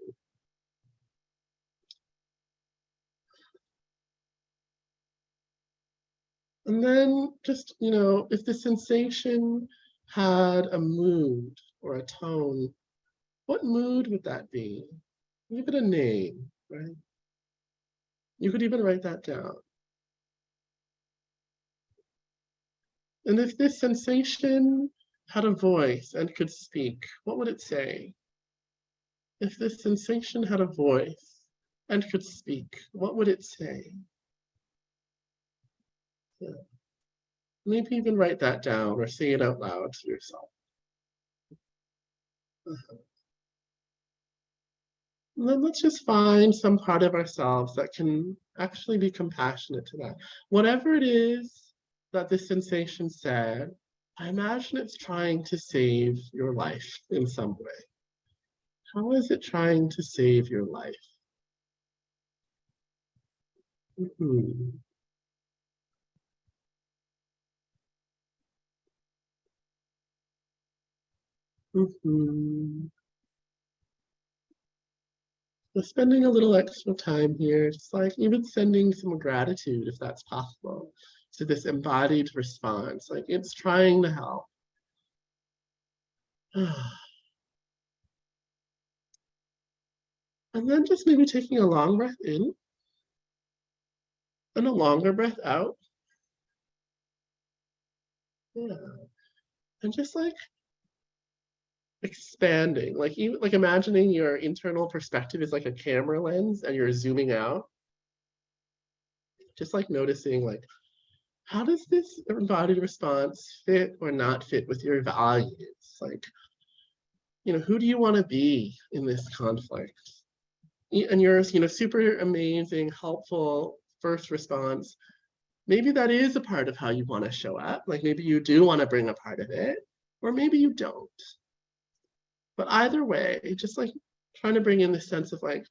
And then just, if the sensation had a mood or a tone, what mood would that be? Give it a name, right? You could even write that down. And if this sensation had a voice and could speak, what would it say? If this sensation had a voice and could speak, what would it say? Yeah. Maybe even write that down or say it out loud to yourself. And then let's just find some part of ourselves that can actually be compassionate to that. Whatever it is that this sensation said, I imagine it's trying to save your life in some way. How is it trying to save your life? Mm-hmm. Mm-hmm. So spending a little extra time here, just like even sending some gratitude if that's possible to this embodied response, like it's trying to help. And then just maybe taking a long breath in and a longer breath out. Yeah. And just like expanding, like even like imagining your internal perspective is like a camera lens and you're zooming out. Just like noticing like, how does this embodied response fit or not fit with your values? Like, who do you want to be in this conflict? And your, super amazing, helpful first response, maybe that is a part of how you want to show up. Like maybe you do want to bring a part of it, or maybe you don't. But either way, just like trying to bring in the sense of like,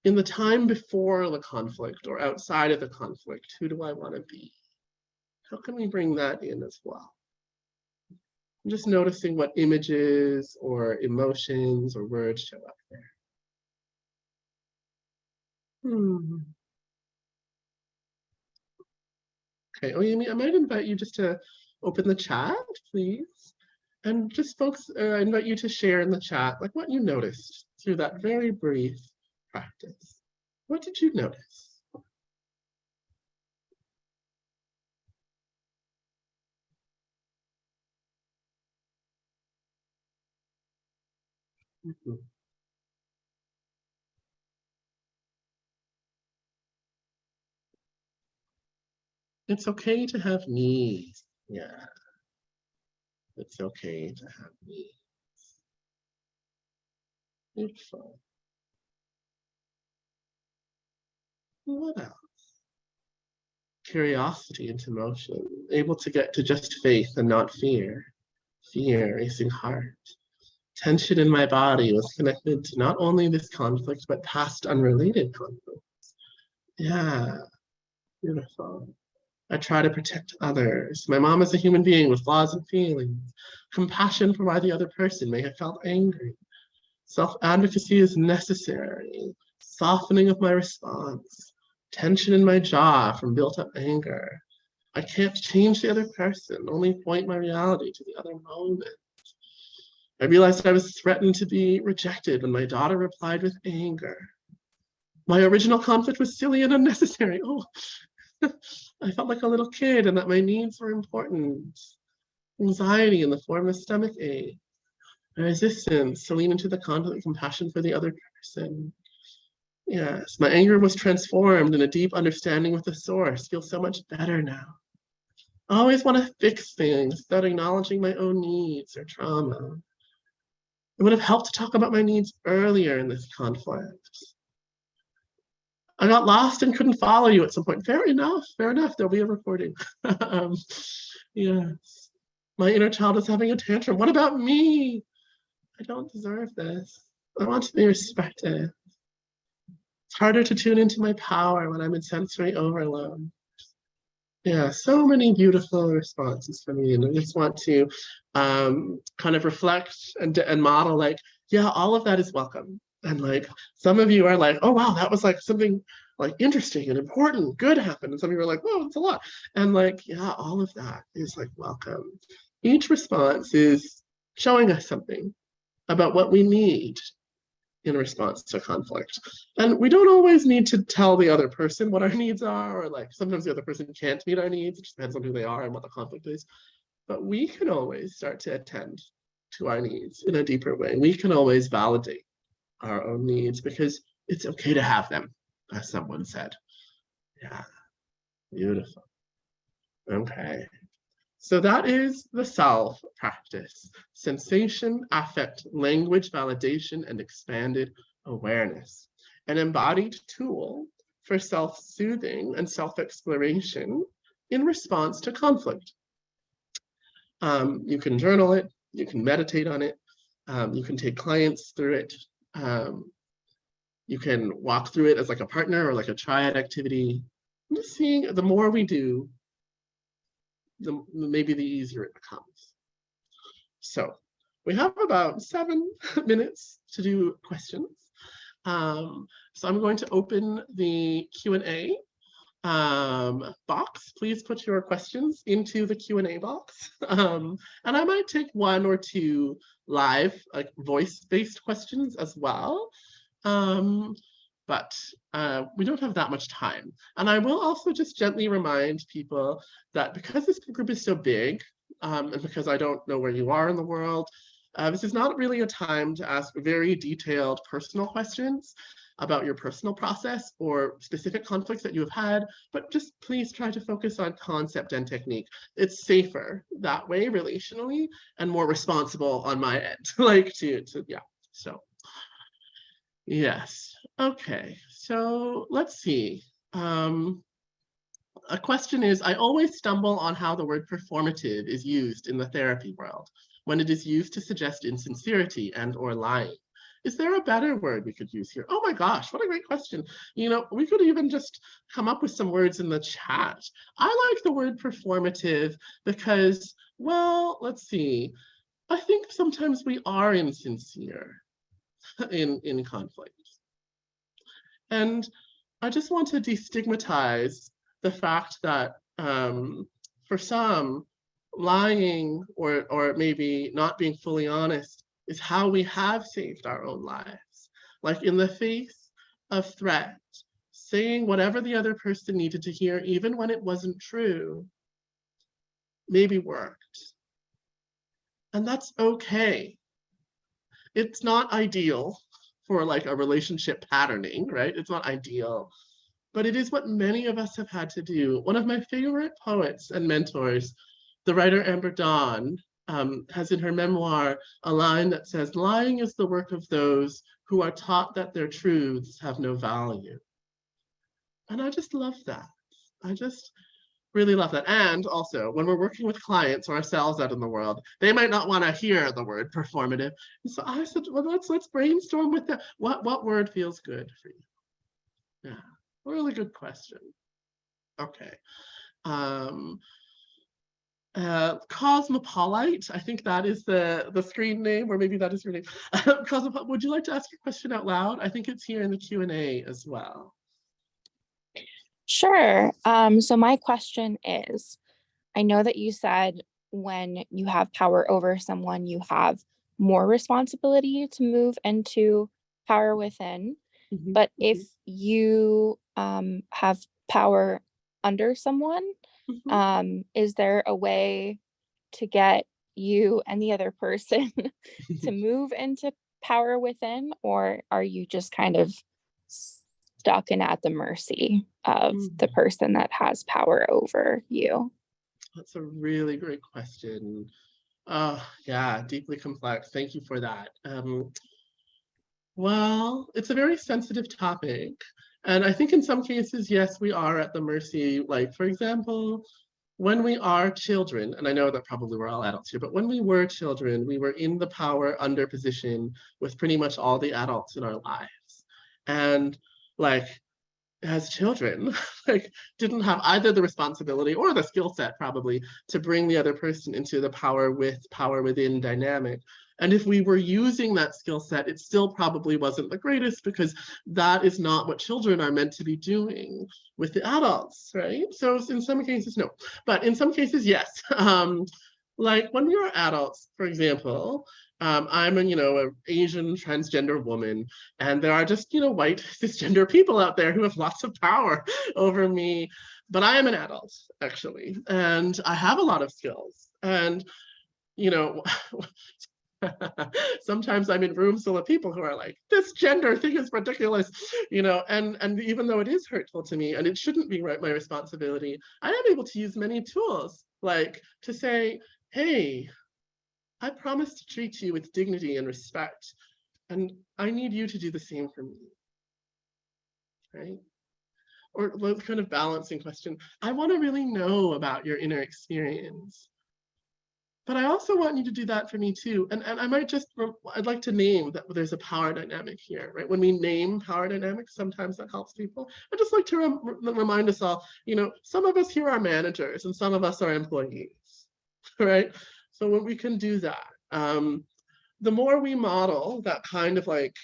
in the time before the conflict or outside of the conflict, who do I want to be? How can we bring that in as well? I'm just noticing what images or emotions or words show up there. Okay, Oyemi, I might invite you just to open the chat, please. And just folks, I invite you to share in the chat like what you noticed through that very brief practice. What did you notice? Mm-hmm. It's okay to have needs. Yeah, it's okay to have needs. Beautiful. What else? Curiosity into motion, able to get to just faith and not fear. Fear, racing heart. Tension in my body was connected to not only this conflict, but past unrelated conflicts. Yeah, beautiful. I try to protect others. My mom is a human being with flaws and feelings. Compassion for why the other person may have felt angry. Self-advocacy is necessary. Softening of my response. Tension in my jaw from built-up anger. I can't change the other person, only point my reality to the other moment. I realized I was threatened to be rejected when my daughter replied with anger. My original conflict was silly and unnecessary. Oh, I felt like a little kid and that my needs were important. Anxiety in the form of stomach ache. Resistance to lean into the conflict, compassion for the other person. Yes, my anger was transformed in a deep understanding with the source. Feels so much better now. I always want to fix things without acknowledging my own needs or trauma. It would have helped to talk about my needs earlier in this conflict. I got lost and couldn't follow you at some point. Fair enough, fair enough. There'll be a recording. Yes. My inner child is having a tantrum. What about me? I don't deserve this. I want to be respected. It's harder to tune into my power when I'm in sensory overload. Yeah, so many beautiful responses for me. And I just want to kind of reflect and model like, yeah, all of that is welcome. And like some of you are like, oh wow, that was like something like interesting and important, good happened. And some of you are like, whoa, it's a lot. And like, yeah, all of that is like welcome. Each response is showing us something about what we need in response to conflict. And we don't always need to tell the other person what our needs are, or like sometimes the other person can't meet our needs. It just depends on who they are and what the conflict is. But we can always start to attend to our needs in a deeper way. We can always validate our own needs because it's okay to have them, as someone said. Yeah, beautiful. Okay. So that is the SALVE practice: sensation, affect, language validation, and expanded awareness. An embodied tool for self-soothing and self-exploration in response to conflict. You can journal it, you can meditate on it, You can take clients through it. You can walk through it as like a partner or like a triad activity. I'm just seeing the more we do, maybe the easier it becomes. So we have about 7 minutes to do questions. So I'm going to open the Q&A box. Please put your questions into the Q&A box. And I might take 1 or 2 live, like voice-based questions as well. But we don't have that much time. And I will also just gently remind people that because this group is so big, and because I don't know where you are in the world, this is not really a time to ask very detailed personal questions about your personal process or specific conflicts that you have had, but just please try to focus on concept and technique. It's safer that way relationally and more responsible on my end, like yeah, so. Yes, okay, so let's see. A question is, I always stumble on how the word performative is used in the therapy world when it is used to suggest insincerity and or lying. Is there a better word we could use here? Oh my gosh, what a great question. You know, we could even just come up with some words in the chat. I like the word performative because, well, let's see. I think sometimes we are insincere in conflict. And I just want to destigmatize the fact that for some, lying or maybe not being fully honest is how we have saved our own lives. Like in the face of threat, saying whatever the other person needed to hear, even when it wasn't true, maybe worked. And that's okay. It's not ideal for like a relationship patterning, right? It's not ideal, but it is what many of us have had to do. One of my favorite poets and mentors, the writer Amber Dawn, has in her memoir a line that says, lying is the work of those who are taught that their truths have no value. And I just love that. I just really love that. And also, when we're working with clients or ourselves out in the world, they might not want to hear the word performative. And so I said, well, let's brainstorm with that. What word feels good for you? Yeah, really good question. Okay. Cosmopolite, I think that is the screen name, or maybe that is your name. Cosmopolite, would you like to ask your question out loud? I think it's here in the Q&A as well. Sure. So my question is, I know that you said when you have power over someone, you have more responsibility to move into power within. Mm-hmm. But if you have power under someone, is there a way to get you and the other person to move into power within, or are you just kind of stuck and at the mercy of the person that has power over you? That's a really great question. Yeah, deeply complex. Thank you for that. Well, it's a very sensitive topic. And I think in some cases, yes, we are at the mercy. Like, for example, when we are children, and I know that probably we're all adults here, but when we were children, we were in the power under position with pretty much all the adults in our lives. And like, as children, like didn't have either the responsibility or the skill set probably to bring the other person into the power within dynamic. And if we were using that skill set, it still probably wasn't the greatest because that is not what children are meant to be doing with the adults, right? So in some cases, no, but in some cases, yes. Like when we were adults, for example, I'm an Asian transgender woman, and there are just, white cisgender people out there who have lots of power over me. But I am an adult, actually, and I have a lot of skills. And, sometimes I'm in rooms full of people who are like, this gender thing is ridiculous, and even though it is hurtful to me and it shouldn't be my responsibility, I am able to use many tools, like to say, hey, I promise to treat you with dignity and respect, and I need you to do the same for me, right? Or the kind of balancing question, I want to really know about your inner experience. But I also want you to do that for me too. And I might just, I'd like to name that there's a power dynamic here, right? When we name power dynamics, sometimes that helps people. I'd just like to remind us all, some of us here are managers and some of us are employees, right? So when we can do that, the more we model that kind of like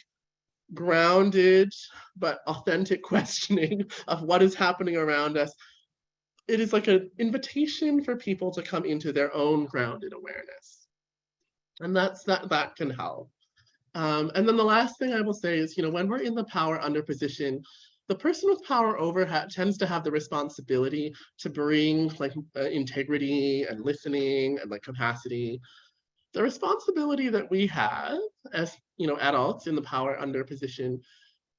grounded but authentic questioning of what is happening around us, it is like an invitation for people to come into their own grounded awareness. And that can help. And then the last thing I will say is, when we're in the power under position, the person with power over tends to have the responsibility to bring like integrity and listening and like capacity. The responsibility that we have as adults in the power under position,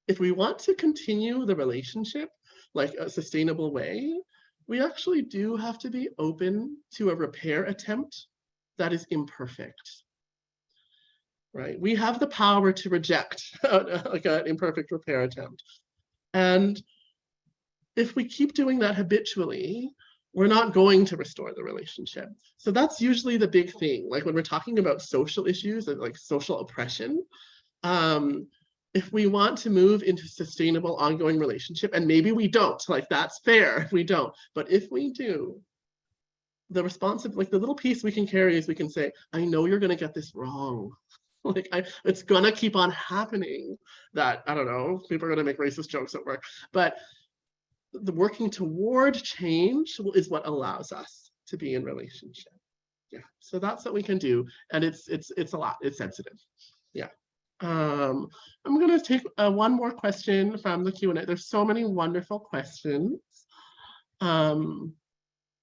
if we want to continue the relationship like a sustainable way, we actually do have to be open to a repair attempt that is imperfect, right? We have the power to reject like an imperfect repair attempt. And if we keep doing that habitually, we're not going to restore the relationship. So that's usually the big thing. Like when we're talking about social issues, like social oppression, if we want to move into sustainable ongoing relationship, and maybe we don't, like that's fair if we don't, but if we do, the responsive, like the little piece we can carry is we can say, I know you're gonna get this wrong. Like it's gonna keep on happening that, I don't know, people are gonna make racist jokes at work, but the working toward change is what allows us to be in relationship. Yeah, so that's what we can do. And it's a lot, it's sensitive. Yeah. I'm gonna take one more question from the Q&A. There's so many wonderful questions.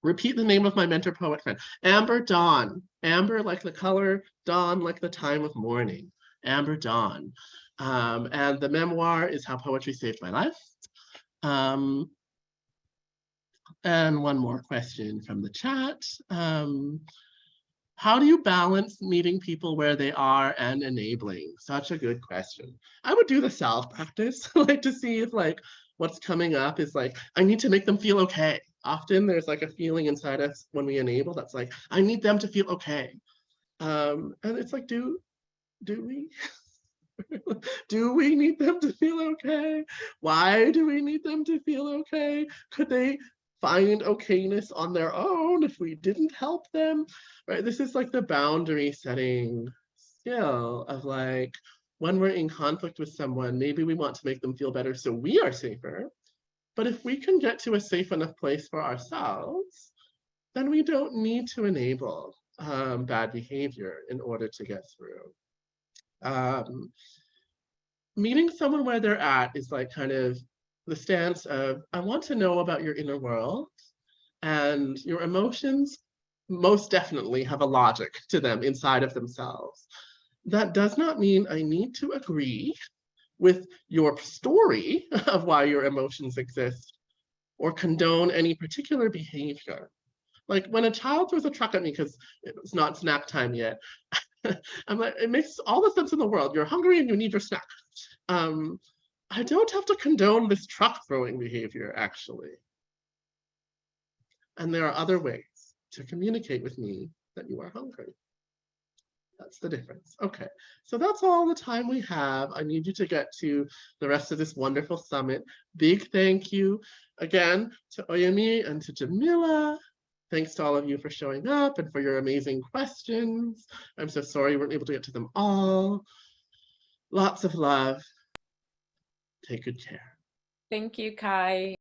Repeat the name of my mentor poet friend. Amber Dawn. Amber like the color, dawn like the time of morning. Amber Dawn. And the memoir is How Poetry Saved My Life. And one more question from the chat. How do you balance meeting people where they are and enabling? Such a good question. I would do the SALVE practice, like to see if like what's coming up is like, I need to make them feel okay. Often there's like a feeling inside us when we enable that's like, I need them to feel okay. And it's like, do we? Do we need them to feel okay? Why do we need them to feel okay? Could they find okayness on their own if we didn't help them? Right? This is like the boundary setting skill of like, when we're in conflict with someone, maybe we want to make them feel better so we are safer. But if we can get to a safe enough place for ourselves, then we don't need to enable bad behavior in order to get through. Meeting someone where they're at is like kind of the stance of, I want to know about your inner world, and your emotions most definitely have a logic to them inside of themselves. That does not mean I need to agree with your story of why your emotions exist or condone any particular behavior. Like when a child throws a truck at me because it's not snack time yet, I'm like, it makes all the sense in the world. You're hungry and you need your snack. I don't have to condone this truck throwing behavior, actually. And there are other ways to communicate with me that you are hungry. That's the difference. Okay, so that's all the time we have. I need you to get to the rest of this wonderful summit. Big thank you again to Oyemi and to Jamila. Thanks to all of you for showing up and for your amazing questions. I'm so sorry we weren't able to get to them all. Lots of love. Take good care. Thank you, Kai.